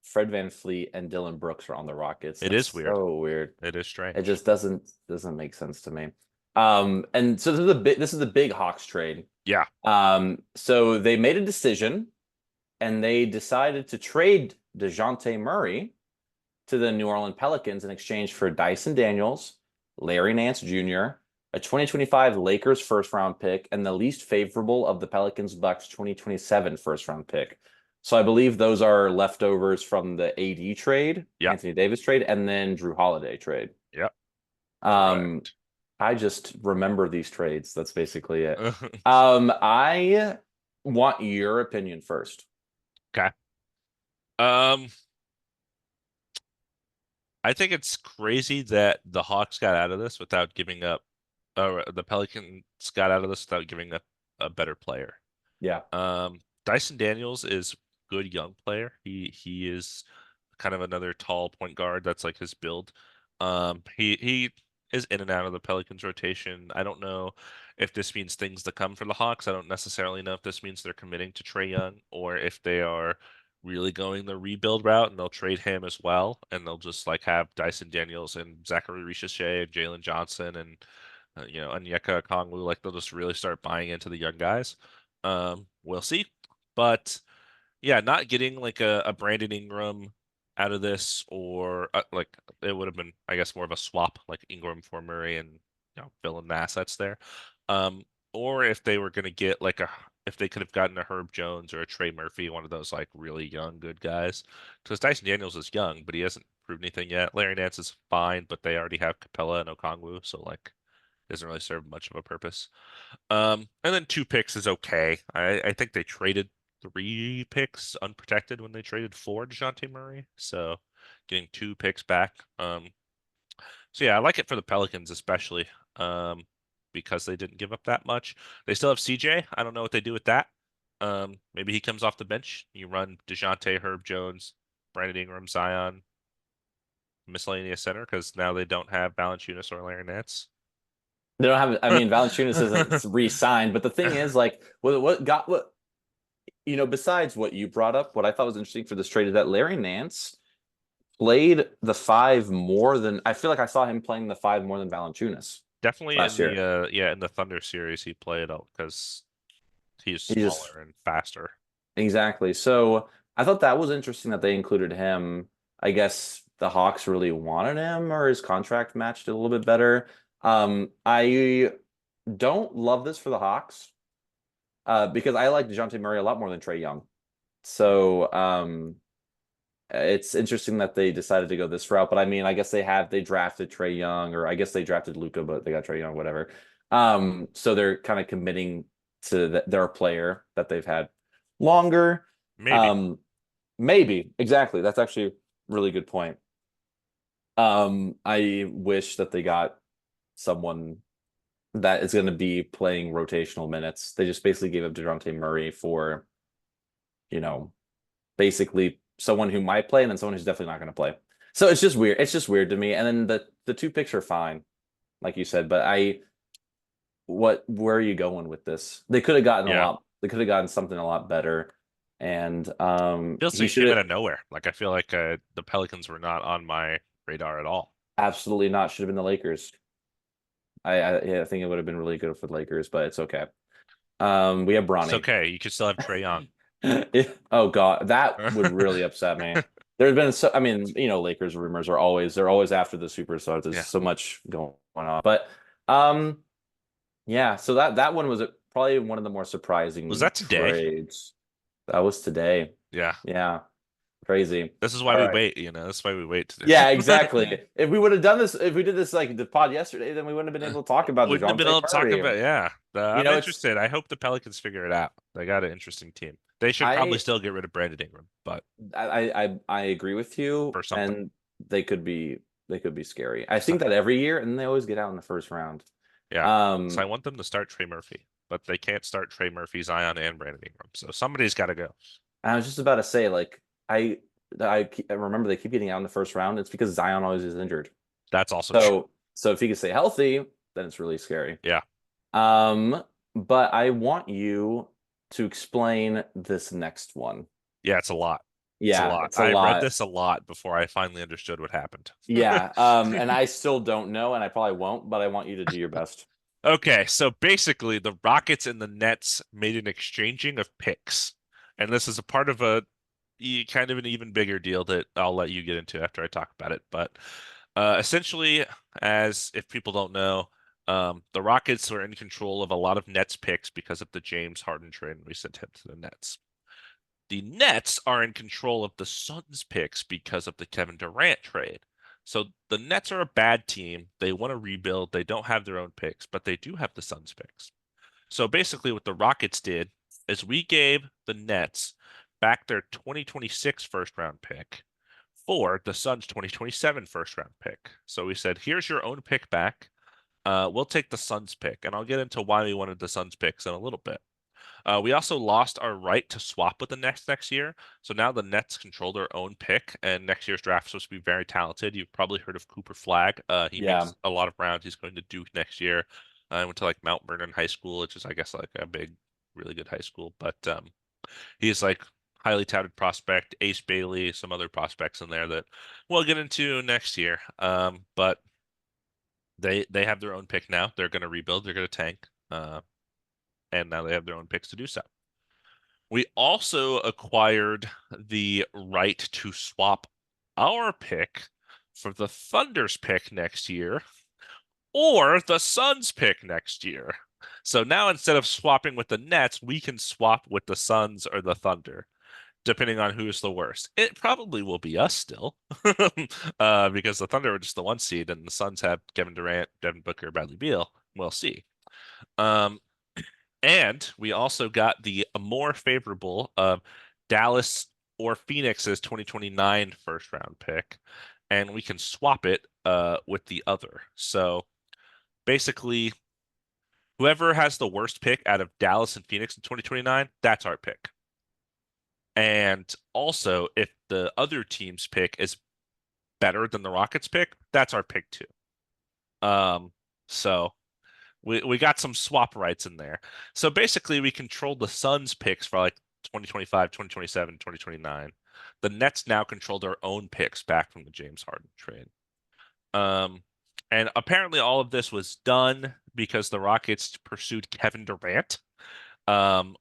Fred VanVleet and Dylan Brooks are on the Rockets. It That's is weird. so weird. It is It strange. just doesn't make sense to me. And so this is the big Hawks trade. Yeah, So they made a decision and they decided to trade Dejounte Murray to the New Orleans Pelicans in exchange for Dyson Daniels, Larry Nance Jr., a 2025 Lakers first round pick, and the least favorable of the Pelicans Bucks 2027 first round pick. So I believe those are leftovers from the AD trade, yeah, Anthony Davis trade, and then Drew Holiday trade. yeah. Um, Correct. I just remember these trades. That's basically it. I want your opinion first. Okay. Um, I think it's crazy that the Hawks got out of this without giving up, or the Pelicans got out of this without giving up a better player. Yeah. Dyson Daniels is good young player. He is kind of another tall point guard. That's like his build. He is in and out of the Pelicans rotation. I don't know if this means things to come for the Hawks. I don't necessarily know if this means they're committing to Trae Young or if they are really going the rebuild route and they'll trade him as well and they'll just like have Dyson Daniels and Zachary Ricochet and Jalen Johnson and Onyeka Okongwu, like they'll just really start buying into the young guys. We'll see. But yeah, not getting like a Brandon Ingram out of this, or like it would have been, I guess, more of a swap, like Ingram for Murray and fill in the assets there. Um, or if they were going to get like if they could have gotten a Herb Jones or a Trey Murphy, one of those like really young good guys, because Dyson Daniels is young, but he hasn't proved anything yet. Larry Nance is fine, but they already have Capella and Okongwu, so like doesn't really serve much of a purpose. And then 2 picks is okay. I think they traded 3 picks unprotected when they traded for Dejounte Murray. So getting 2 picks back. So yeah, I like it for the Pelicans especially. Because they didn't give up that much. They still have CJ. I don't know what they do with that. Maybe he comes off the bench. You run DeJounte, Herb Jones, Brandon Ingram, Zion, miscellaneous center because now they don't have Valanciunas or Larry Nance. They don't have. I mean, Valanciunas isn't re-signed, but the thing is, like, what got what besides what you brought up, what I thought was interesting for this trade is that Larry Nance played the five more than I feel like I saw him playing the five more than Valanciunas Definitely in last year. the in the Thunder series he played out because he's He just smaller and faster. exactly. So I thought that was interesting that they included him. I guess the Hawks really wanted him, or his contract matched it a little bit better. I don't love this for the Hawks, because I like DeJounte Murray a lot more than Trae Young. So it's interesting that they decided to go this route. But I mean, I guess they drafted Trae Young, or I guess they drafted Luca, but they got Trae Young, whatever. So they're kind of committing to their player that they've had longer. Maybe. Um, maybe exactly. That's actually a really good point. I wish that they got someone that is going to be playing rotational minutes. They just basically gave up DeJounte Murray for, you know, basically someone who might play and then someone who's definitely not going to play. So it's just weird. It's just weird to me. And then the 2 picks are fine, like you said. But where are you going with this? They could have gotten a Yeah. lot. They could have gotten something a lot better. And Feels he like it should came have out of nowhere. Like I feel like the Pelicans were not on my radar at all. absolutely not should have been the Lakers. Yeah, I think it would have been really good for the Lakers, but it's okay. We have It's Bronny. okay. You could still have Trae Young. Oh God, that would really upset me. There's been so I mean, Lakers rumors are they're always after the superstars. There's Yeah. so much going on. But um yeah, so that one was probably one of the more Was surprising that today? trades. That was today. Yeah. Yeah, crazy. This is why All we right. wait, This is why we wait to Yeah, do. exactly. If we would have done this, if we did this like the pod yesterday, then we wouldn't have been able to talk about Wouldn't have been DeJounte able to talk Murray. about, yeah. You I'm know, it's interested. I hope the Pelicans figure it out. They got an interesting team. They should probably I still get rid of Brandon Ingram, but I agree with you, for something. and they could be scary. I So, think that every year, and they always get out in the first round. yeah. So I Um, want them to start Trey Murphy, but they can't start Trey Murphy, Zion, and Brandon Ingram. So somebody's got to go. I was just about to say, like, I remember they keep getting out in the first round. It's because Zion always is injured. That's also true. So if he can stay healthy, then it's really scary. Yeah. Um, but I want you to explain this next one. Yeah, it's a lot. It's a Yeah, lot. it's a I read lot. this a lot before I finally understood what happened. Yeah. And I still don't know, and I probably won't, but I want you to do your best. Okay, so basically, the Rockets and the Nets made an exchanging of picks, and this is a part of kind of an even bigger deal that I'll let you get into after I talk about it. But essentially, as if people don't know, the Rockets were in control of a lot of Nets picks because of the James Harden trade, and we sent him to the Nets. The Nets are in control of the Suns picks because of the Kevin Durant trade. So the Nets are a bad team. They want to rebuild. They don't have their own picks, but they do have the Suns picks. So basically, what the Rockets did is we gave the Nets back their 2026 first round pick for the Suns' 2027 first round pick. So we said, here's your own pick back. We'll take the Suns pick, and I'll get into why we wanted the Suns picks in a little bit. We also lost our right to swap with the Nets next year. So now the Nets control their own pick, and next year's draft is supposed to be very talented. You've probably heard of Cooper Flag. He Yeah. makes a lot of rounds. He's going to Duke next year. I went to like Mount Vernon High School, which is, I guess, like a big, really good high school. But he's like highly touted prospect. Ace Bailey, some other prospects in there that we'll get into next year. But they have their own pick now. They're going to rebuild. They're going to tank. And now they have their own picks to do so. We also acquired the right to swap our pick for the Thunder's pick next year or the Suns pick next year. So now instead of swapping with the Nets, we can swap with the Suns or the Thunder, depending on who's the worst. It probably will be us still, because the Thunder are just the 1 seed and the Suns have Kevin Durant, Devin Booker, Bradley Beal. We'll see. Um, and we also got the more favorable Dallas or Phoenix's 2029 first round pick, and we can swap it with the other. So basically, whoever has the worst pick out of Dallas and Phoenix in 2029, that's our pick. And also, if the other team's pick is better than the Rockets pick, that's our pick too. So we got some swap rights in there. So basically, we control the Suns picks for like 2025, 2027, 2029. The Nets now control their own picks back from the James Harden trade. Um, and apparently all of this was done because the Rockets pursued Kevin Durant.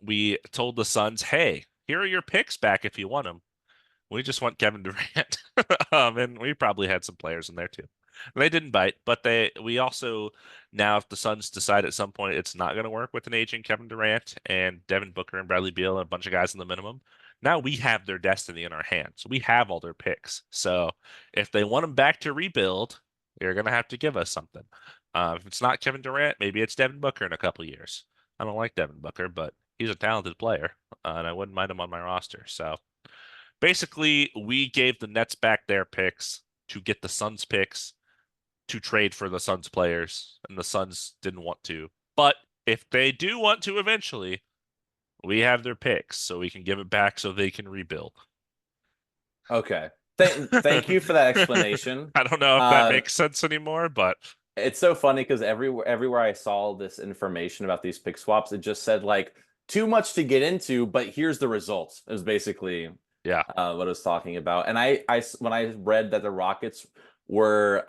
We told the Suns, hey, here are your picks back if you want them. We just want Kevin Durant. And we probably had some players in there too. They didn't bite, but we also now if the Suns decide at some point it's not going to work with an aging Kevin Durant and Devin Booker and Bradley Beal and a bunch of guys in the minimum, now we have their destiny in our hands. We have all their picks. So if they want them back to rebuild, they're going to have to give us something. If it's not Kevin Durant, maybe it's Devin Booker in a couple years. I don't like Devin Booker, but he's a talented player, and I wouldn't mind him on my roster. So basically, we gave the Nets back their picks to get the Suns picks to trade for the Suns players, and the Suns didn't want to. But if they do want to eventually, we have their picks, so we can give it back so they can rebuild. Okay. Thank you for that explanation. I don't know if that Uh, makes sense anymore, but it's so funny because everywhere I saw this information about these pick swaps, it just said like too much to get into, but here's the results. It was basically yeah. what I was talking about. And I when I read that the Rockets were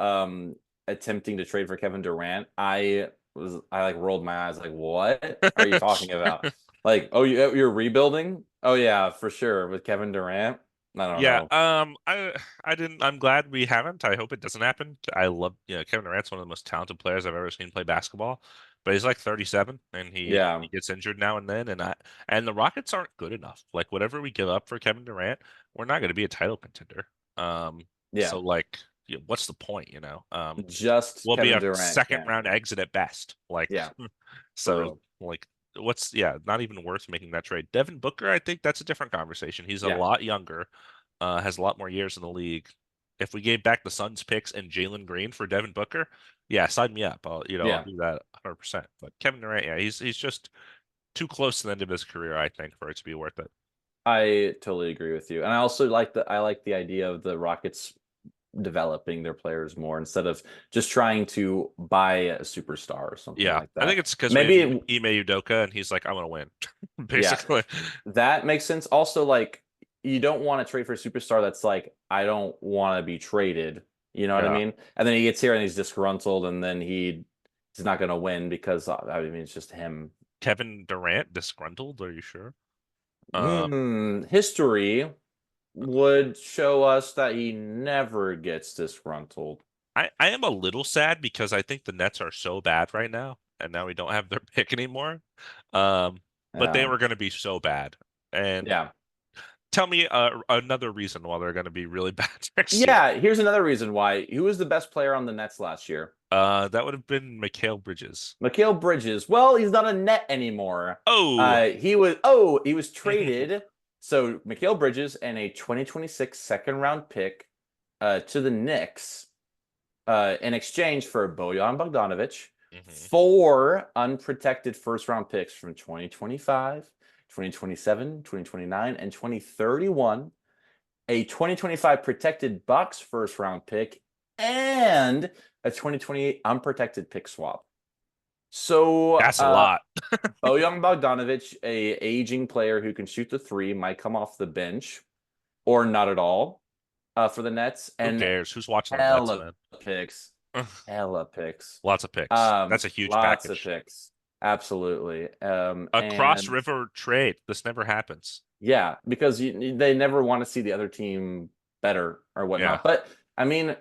attempting to trade for Kevin Durant, I like rolled my eyes like, what are you talking about? Like, oh, you're rebuilding? Oh yeah, for sure with Kevin Durant. I don't Yeah, know. I didn't. I'm glad we haven't. I hope it doesn't happen. I love, Kevin Durant's one of the most talented players I've ever seen play basketball, but he's like 37 and he Yeah, gets injured now and then, and the Rockets aren't good enough. Like whatever we give up for Kevin Durant, we're not going to be a title contender. yeah. So like, what's the point, Just we'll be Kevin a Durant second can. round exit at best. Like, Yeah, for so real. like, not even worth making that trade. Devin Booker, I think that's a different conversation. He's a Yeah, lot younger, has a lot more years in the league. If we gave back the Suns picks and Jalen Green for Devin Booker, yeah, sign me up. I'll yeah. do that 100%. But Kevin Durant, yeah, he's just too close to the end of his career, I think, for it to be worth it. I totally agree with you. And I also like the idea of the Rockets developing their players more instead of just trying to buy a superstar or something Yeah, like I think that. it's because we have Maybe Ime Udoka, and he's like, I'm gonna win, yeah, basically. that makes sense. Also, like you don't want to trade for a superstar that's like, I don't want to be traded. You know what I Yeah. mean? And then he gets here and he's disgruntled, and then he's not going to win because I mean it's just him. Kevin Durant disgruntled? Are you sure? Um, History would show us that he never gets disgruntled. I am a little sad because I think the Nets are so bad right now, and now we don't have their pick anymore. Um, but they Yeah. were going to be so bad. And Yeah. tell me another reason why they're going to be really bad next year. Yeah. Here's another reason why. Who was the best player on the Nets last year? That would have been Mikal Bridges. Mikal Bridges. Well, he's not a net anymore. Oh, He was traded. So Mikal Bridges and a 2026 second round pick to the Knicks in exchange for Bojan Bogdanovic, hmm 4 unprotected first round picks from 2025 2027, 2029, and 2031, a 2025 protected Bucks first round pick, and a 2028 unprotected pick swap. So That's a lot. Bojan Bogdanovic, a aging player who can shoot the three, might come off the bench or not at all for the Nets, Who and cares? Who's watching the Nets, hella man? picks, hella picks, Lots of picks. That's a huge lots of package. picks, absolutely, A cross and river trade. This never happens. yeah, because they never want to see the other team better or Yeah. whatnot. But I mean,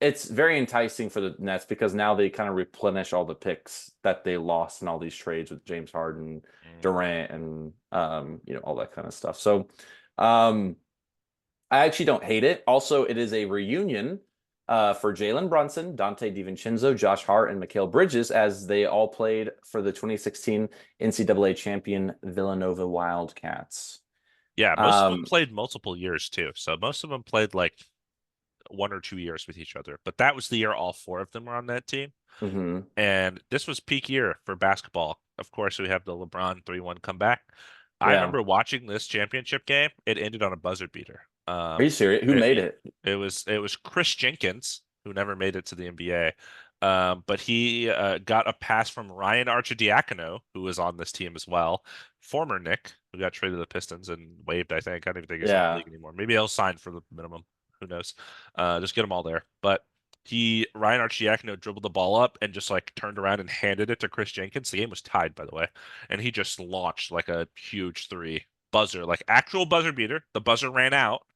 it's very enticing for the Nets because now they kind of replenish all the picks that they lost in all these trades with James Harden, Mm. Durant, and all that kind of stuff. So um I actually don't hate it. Also, it is a reunion for Jalen Brunson, Dante DiVincenzo, Josh Hart, and Mikal Bridges, as they all played for the 2016 NCAA champion Villanova Wildcats. Yeah, most of them Um, played multiple years too. So most of them played like 1 or 2 years with each other. But that was the year all four of them were on that team. mhm. And this was peak year for basketball. Of course, we have the LeBron 3-1 comeback. I Yeah. remember watching this championship game. It ended on a buzzer beater. Are you serious? Who It, made it? it was Chris Jenkins who never made it to the NBA. But he got a pass from Ryan Arcidiacono, who was on this team as well. Former Nick, who got traded to the Pistons and waived, I think. I don't even think he's in the Yeah. league anymore. Maybe he'll sign for the minimum. Who knows? Just get them all there. But Ryan Arcidiacono dribbled the ball up and just like turned around and handed it to Chris Jenkins. The game was tied, by the way, and he just launched like a huge three buzzer, like actual buzzer beater. The buzzer ran out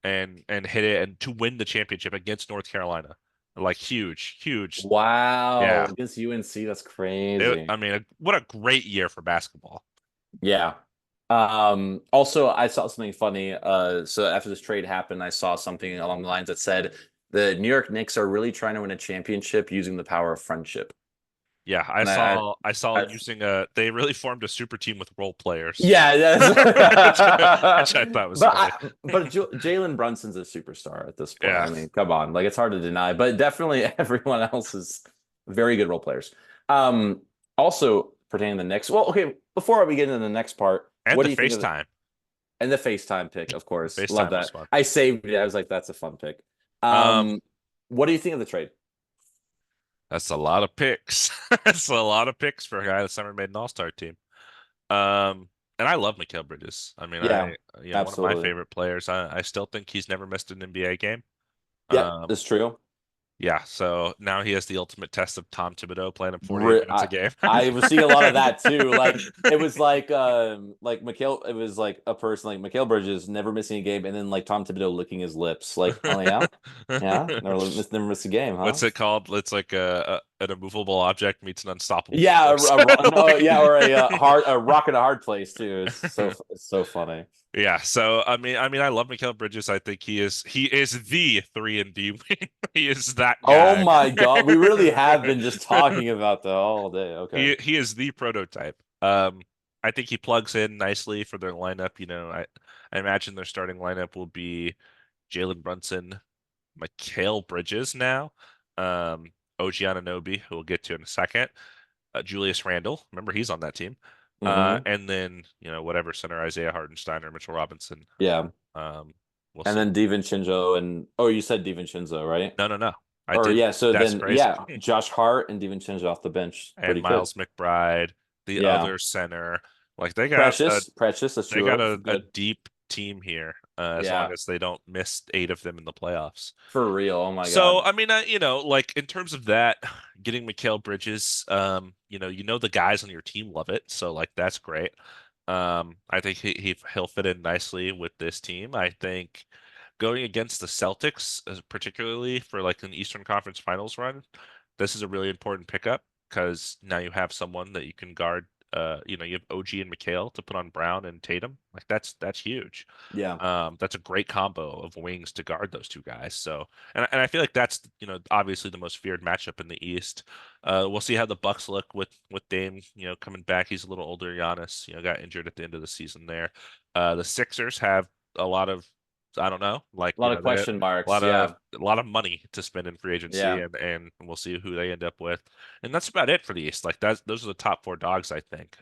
and hit it and to win the championship against North Carolina. Like huge, huge. Wow. Yeah. Against UNC, that's crazy. I mean, what a great year for basketball. Yeah. Also, I saw something funny. So after this trade happened, I saw something along the lines that said the New York Knicks are really trying to win a championship using the power of friendship. Yeah, I And saw I saw I using a they really formed a super team with role players, yeah, yes. which I thought was funny. But Jalen Brunson's a superstar at this point. Yeah. I mean, come on, like it's hard to deny. But definitely everyone else is very good role players. Um, Also pertaining to the Knicks. Well, okay, before we get into the next part, And what the do you think of FaceTime. and the FaceTime pick, of The course. Love FaceTime was that. fun. I saved it. I was like, that's a fun pick. Um, What do you think of the trade? that's a lot of picks. That's a lot of picks for a guy that's never made an all-star team. And I love Mikal Bridges. I mean, Yeah, one of my absolutely. favorite players. I still think he's never missed an NBA game. Yeah, Um, it's true. yeah, so now he has the ultimate test of Tom Thibodeau playing him 48 minutes a I game. I was seeing a lot of that too. Like it was like Mikhail, it was like a person like Mikhail Bridges never missing a game, and then like Tom Thibodeau licking his lips. Like, oh yeah, yeah, never miss a game, huh? What's it called? It's like an immovable object meets an unstoppable Yeah, force. no, Like, yeah, or a rock in a hard place too. It's so funny. yeah, so I love Mikal Bridges. I think he is the 3 and D wing. He is that Oh guy. my God, we really have been just talking about that all day. Okay. He is the prototype. I think he plugs in nicely for their lineup. I imagine their starting lineup will be Jalen Brunson, Mikal Bridges now, OG Anunoby, who we'll get to in a second, Julius Randle. Remember, he's on that team. Mm-hmm. And then, whatever center Isaiah Hartenstein or Mitchell Robinson. Yeah. Um, we'll And see. then DiVincenzo and oh, you said DiVincenzo, right? No, no, no. I Or did. yeah, so That's then crazy. yeah, Josh Hart and DiVincenzo off the bench. And Pretty good. Miles McBride, the Yeah. other center. Like they got a Precious, that's they true got of. a Good. deep team here, as long Yeah. as they don't miss 8 of them in the playoffs. For real. Oh my So, God. I mean, like in terms of that, getting Mikal Bridges, the guys on your team love it, so like that's great. I think he'll fit in nicely with this team. I think going against the Celtics, particularly for like an Eastern Conference Finals run, this is a really important pickup because now you have someone that you can guard. You have OG and McHale to put on Brown and Tatum. Like that's huge. Yeah. That's a great combo of wings to guard those two guys. So, and I feel like that's obviously the most feared matchup in the East. We'll see how the Bucks look with Dame coming back. He's a little older. Giannis got injured at the end of the season there. The Sixers have a lot of I don't know, like A lot of they have question a marks. lot of Yeah. a lot of money to spend in free agency, Yeah. and we'll see who they end up with. And that's about it for the East. Like those are the top four dogs, I think.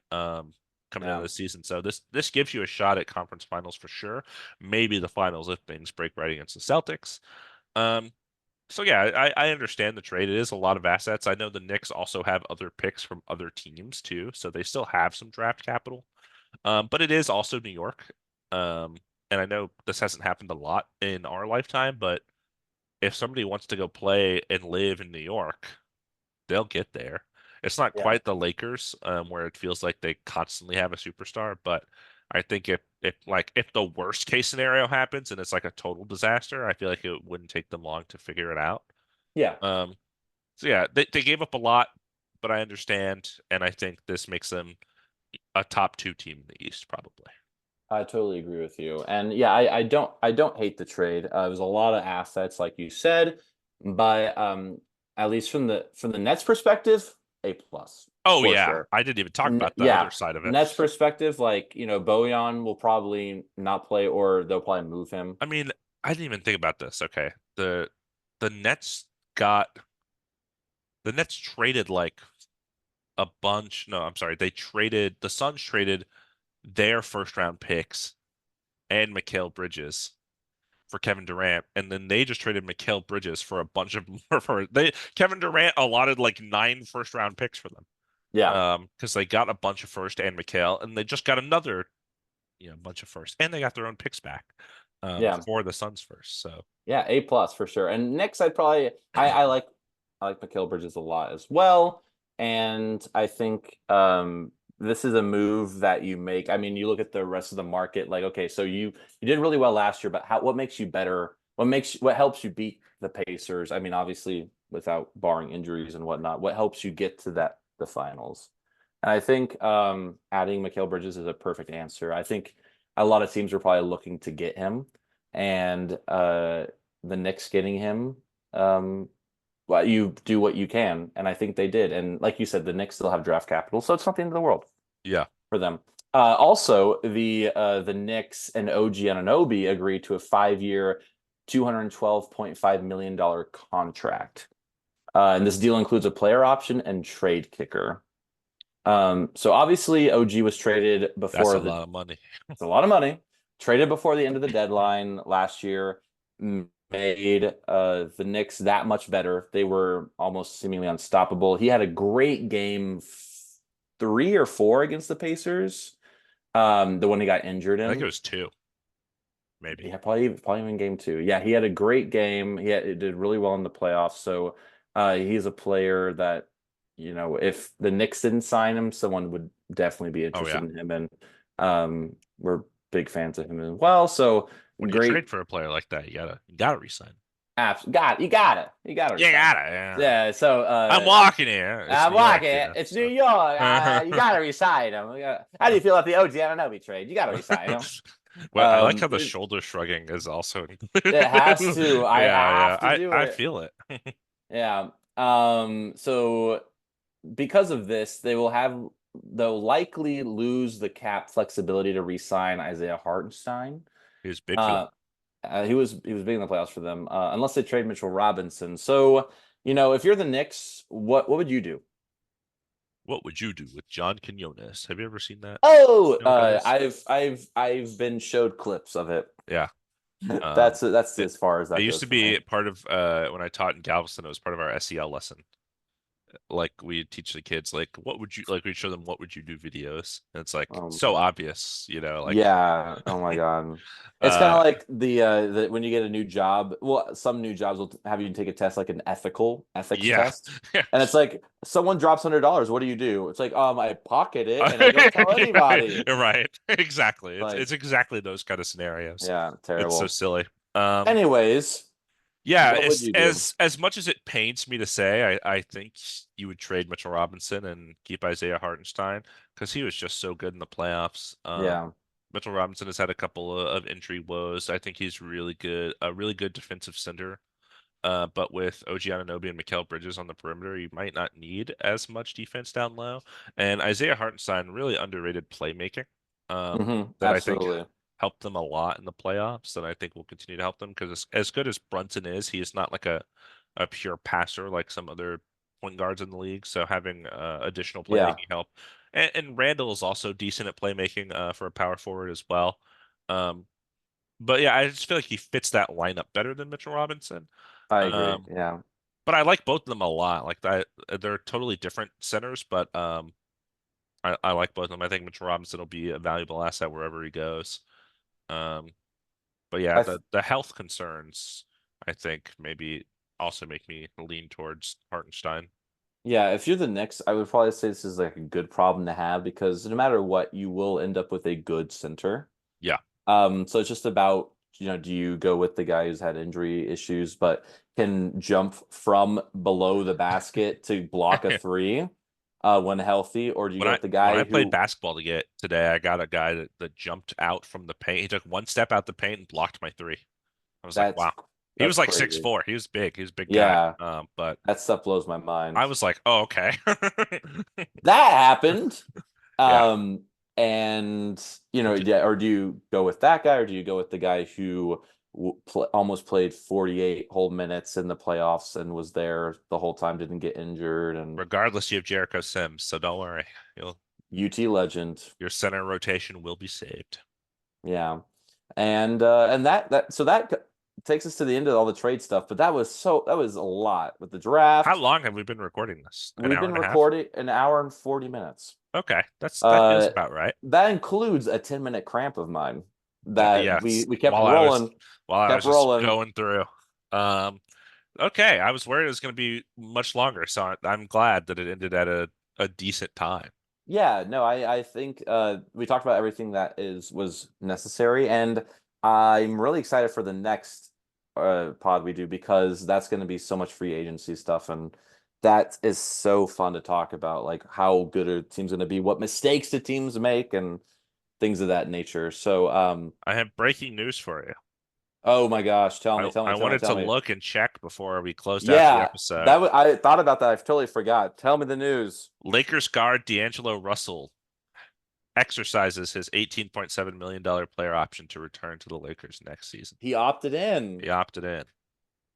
coming into Yeah. the season. So this gives you a shot at conference finals for sure. Maybe the finals if things break right against the Celtics. Um, so yeah, I understand the trade. It is a lot of assets. I know the Knicks also have other picks from other teams too, so they still have some draft capital. But it is also New York. Um, and I know this hasn't happened a lot in our lifetime, but if somebody wants to go play and live in New York, they'll get there. It's not Yeah. quite the Lakers, where it feels like they constantly have a superstar, but I think if the worst case scenario happens and it's like a total disaster, I feel like it wouldn't take them long to figure it out. Yeah. Um, so yeah, they gave up a lot, but I understand, and I think this makes them a top two team in the East, probably. I totally agree with you. And yeah, I don't hate the trade. There's a lot of assets, like you said, but at least from the Nets perspective, A plus Oh for yeah, sure. I didn't even talk about the Yeah, other side of it. Nets perspective, like Bojan will probably not play, or they'll probably move him. I mean, I didn't even think about this. Okay, the Nets got the Nets traded like a bunch. No, I'm sorry, the Suns traded their first round picks and Mikal Bridges for Kevin Durant, and then they just traded Mikal Bridges for a bunch of more for they Kevin Durant allotted like 9 first round picks for them. Yeah, Because they got a bunch of first and Mikal, and they just got another, bunch of first, and they got their own picks back, yeah. for the Suns first. So Yeah, A plus for sure. And Knicks, I'd probably I like Mikal Bridges a lot as well. And I think this is a move that you make. I mean, you look at the rest of the market, like, okay, so you did really well last year, but what makes you better? What helps you beat the Pacers? I mean, obviously without barring injuries and whatnot, what helps you get to the finals? And I think adding Mikal Bridges is a perfect answer. I think a lot of teams are probably looking to get him, and the Knicks getting him, well, you do what you can, and I think they did. And like you said, the Knicks still have draft capital, so it's not the end of the world yeah, for them. Also, the Knicks and OG Anunoby agreed to a 5-year, $212.5 million contract. And this deal includes a player option and trade kicker. So obviously OG was traded that's before a the lot of money. it's a lot of money. Traded before the end of the deadline last year, made the Knicks that much better. They were almost seemingly unstoppable. He had a great game 3 or 4 against the Pacers. The one he got injured I think it in. was two, maybe. Yeah, probably even game 2. Yeah, he had a great game. It did really well in the playoffs. So he's a player that, if the Knicks didn't sign him, someone would definitely be Oh interested yeah. in him. And we're big fans of him as well. So When you great. trade for a player like that, you gotta resign. Apps. You gotta You resign. gotta, yeah. Yeah. So I'm walking here. It's I'm New York, walking. It's New so. York. You gotta resign him. How do you feel about the OG Anunoby trade? You gotta resign him. Well, I like how the It, shoulder shrugging is also it has included. to. I Yeah, yeah. have to do I it. feel it. Yeah. So because of this, they'll likely lose the cap flexibility to re-sign Isaiah Hartenstein. He was big for them. Uh, he was big in the playoffs for them, unless they trade Mitchell Robinson. So, if you're the Knicks, what would you do? What would you do with John Quinones? Have you ever seen that? Oh, You know what that is? I've been showed clips of it. Yeah. That's It, as far as it that used goes to for me. be part of when I taught in Galveston, it was part of our SEL lesson. Like we'd teach the kids like we'd show them what would you do videos. And it's like so Um, obvious, like Yeah. Oh my God. It's kind of uh like the when you get a new job. Well, some new jobs will have you take a test, like an ethics yeah. test, and it's like someone drops $100. What do you do? It's like, I pocket it and I don't tell anybody. Right, right. Exactly. Like, It's exactly those kind of scenarios. yeah, It's so terrible. silly. Um, Anyways, yeah, what would you do? as much as it pains me to say, I think you would trade Mitchell Robinson and keep Isaiah Hartenstein because he was just so good in the playoffs. Yeah. Mitchell Robinson has had a couple of injury woes. I think he's really good, a really good defensive center. But with OG Anunoby and Mikal Bridges on the perimeter, you might not need as much defense down low. And Isaiah Hartenstein, really underrated playmaking, that I think Absolutely. helped them a lot in the playoffs, and I think will continue to help them because as good as Brunson is, he is not like a pure passer like some other point guards in the league. So having additional Yeah. playmaking help. And Randall is also decent at playmaking for a power forward as well. Um, but yeah, I just feel like he fits that lineup better than Mitchell Robinson. I agree. Um, Yeah. but I like both of them a lot. Like they're totally different centers, but I like both of them. I think Mitchell Robinson will be a valuable asset wherever he goes. Um, but yeah, I the health concerns I think maybe also make me lean towards Hartenstein. Yeah, if you're the Knicks, I would probably say this is like a good problem to have because no matter what, you will end up with a good center. Yeah. So it's just about, do you go with the guy who's had injury issues but can jump from below the basket to block a three when healthy, or do you When go I with the when guy I played who basketball today, I got a guy that jumped out from the paint. He took one step out the paint and blocked my three. I was like, that's wow. He was that's like six crazy. four. He was big. He was a big guy. Yeah, But that stuff blows my I mind. was like, oh, okay. That happened. Yeah. Um, and D- yeah, or do you go with that guy, or do you go with the guy who almost played 48 whole minutes in the playoffs and was there the whole time, didn't get injured, and Regardless, you have Jericho Sims, so don't worry. You'll UT legend. Your center rotation will be saved. Yeah. And that takes us to the end of all the trade stuff, but that was a lot with the How draft. long have we been recording this? An We've hour been and a half? recording an hour and 40 minutes. Okay, that feels Uh, about right. that includes a 10-minute cramp of mine that Yes, we while I kept was just rolling. going through. Um, okay, I was worried it was going to be much longer, so I'm glad that it ended at a decent time. Yeah, no, I think we talked about everything that was necessary, and I'm really excited for the next pod we do because that's going to be so much free agency stuff, and that is so fun to talk about, like how good a team's going to be, what mistakes the teams make, and things of that nature. So, I have breaking news for you. oh my gosh, I wanted tell to me. look and check before we closed out the Yeah, episode. I thought about that. I totally forgot. Tell me the news. Lakers guard D'Angelo Russell exercises his $18.7 million player option to return to the Lakers next season. He opted in. He opted in.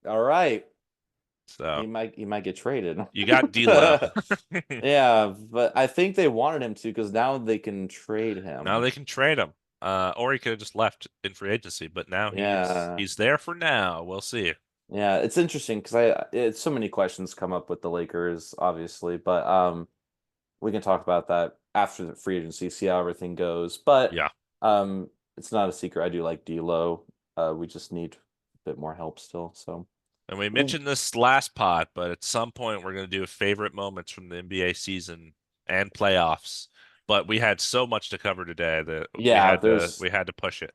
All right. So He might get traded. you got D'Lo. Yeah, but I think they wanted him to because now they can trade Now him. they can trade him. Or he could have just left in free agency, but now Yeah. he's there for now. We'll see. Yeah, it's interesting because it's so many questions come up with the Lakers, obviously, but we can talk about that after the free agency, see how everything goes. But Yeah. it's not a secret. I do like D'Lo. We just need a bit more help still. So And we we can, mentioned this last pod, but at some point we're going to do favorite moments from the NBA season and playoffs. But we had so much to cover today that yeah, we had to push it.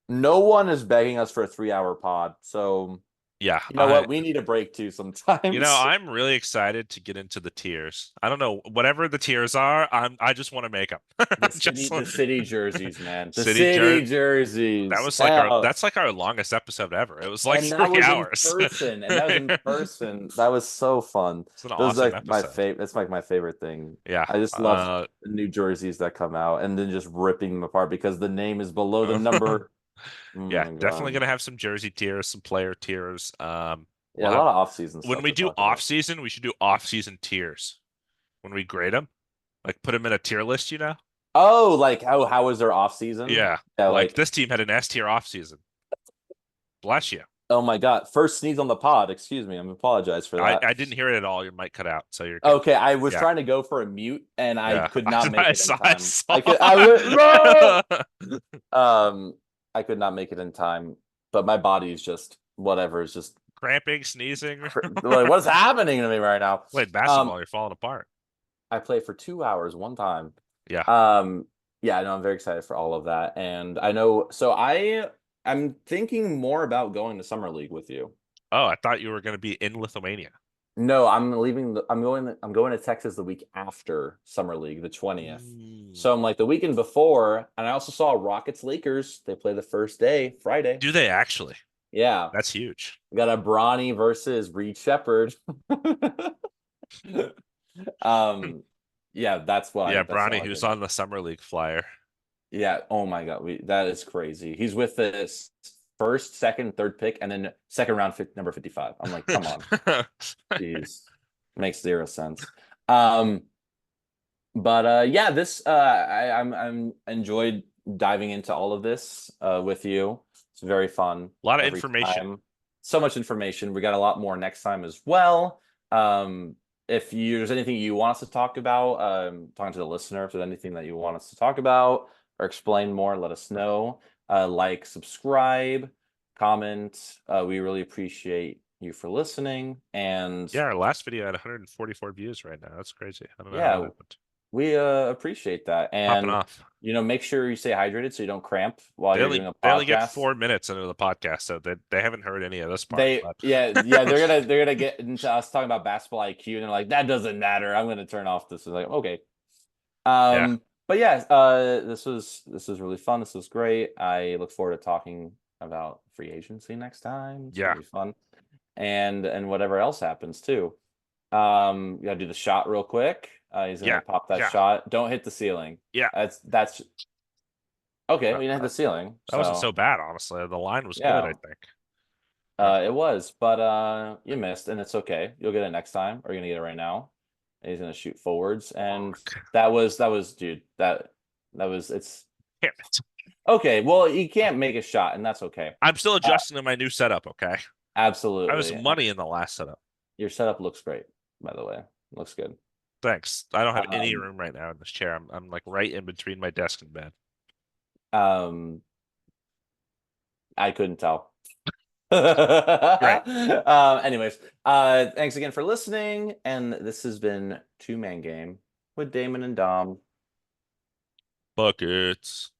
no one is begging us for a 3-hour pod. So Yeah, you know what? We need a break too sometimes. I'm really excited to get into the tiers. I don't know, whatever the tiers are, I just want to make them. Just The city jerseys, man. The city city jer jerseys. that's like our longest episode ever. It was like And that three was in hours. person. And that was in person. That was so fun. It's an Those awesome like my episode. favorite. That's like my favorite thing. Yeah. I just love the new jerseys that come out and then just ripping them apart because the name is below the number. Oh Yeah, my definitely God. gonna have some jersey tiers, some player tiers. Yeah, We'll a have lot of off-season when stuff we to do talk off about. season, we should do off season tiers when we grade them, like put them in a tier list. Oh, like how was their off-season? Yeah, Yeah, like like this team had an S tier off season. Bless you. oh my God. First sneeze on the pod. Excuse me. I'm apologize for that. I didn't hear it at all. Your mic cut out, so you're good. Okay, I was Yeah, try to go for a mute and I yeah. could not make I it in saw. I time. saw. Um I could not make it in time, but my body is just whatever, is just Cramping, sneezing. like what's happening to me right now? Played Um basketball. You're falling apart. I played for 2 hours one time. Yeah. Um yeah, no, I'm very excited for all of that. And I know so I'm thinking more about going to summer league with you. Oh, I thought you were going to be in Lithuania. No, I'm going to Texas the week after Summer League, the 20th. Ooh. So I'm like the weekend before, and I also saw Rockets Lakers. They play the first day, Friday. Do they actually? Yeah. That's huge. We got a Bronny versus Reed Shepherd. Um yeah, Yeah, that's Bronny, why I who's did it. on the summer league flyer. Yeah, oh my God, that is crazy. He's with this first, second, third pick, and then second round number 55. I'm like, come on. Jeez. Makes zero sense. Um But yeah, this I'm enjoyed diving into all of this with you. It's very fun A lot of every information. time. So much information. We got a lot more next time as well. If there's anything you want us to talk about, talking to the listener, if there's anything that you want us to talk about or explain more, let us know. Like, subscribe, comment. We really appreciate you for listening. And Yeah, our last video had 144 views right now. That's crazy. I don't know how that yeah, happened. we appreciate that. Popping And off. make sure you stay hydrated so you don't cramp while They you're only doing a they only get podcast. 4 minutes into the podcast, so they haven't heard any of this part. They But yeah, they're gonna get into us talking about basketball IQ and they're like, that doesn't matter. I'm gonna turn off this. Like, okay. yeah, But yeah, this was really fun. This was great. I look forward to talking about free agency next time. It's yeah, gonna be fun. And whatever else happens too. You gotta do the shot real quick. He's yeah, gonna pop that yeah, shot. Don't hit the ceiling. yeah. That's okay. Uh, We didn't hit uh, the ceiling, that wasn't so so bad, honestly. The line was good, I yeah. think. Uh, It was, but you missed, and it's okay. You'll get it next time, or you're gonna get it right now. And he's gonna shoot forwards, and fuck. that was, dude. That was it's Damn it. okay. Well, you can't make a shot, and that's okay. I'm still Uh, adjusting to my new setup. Okay, I was absolutely. money in the last setup. Your setup looks great, by the way. Looks good. Thanks. I don't have any Um, room right now in this chair. I'm like right in between my desk and bed. um, I couldn't tell. Great. Anyways, thanks again for listening, and this has been Two Man Game with Damon and Dom. Buckets.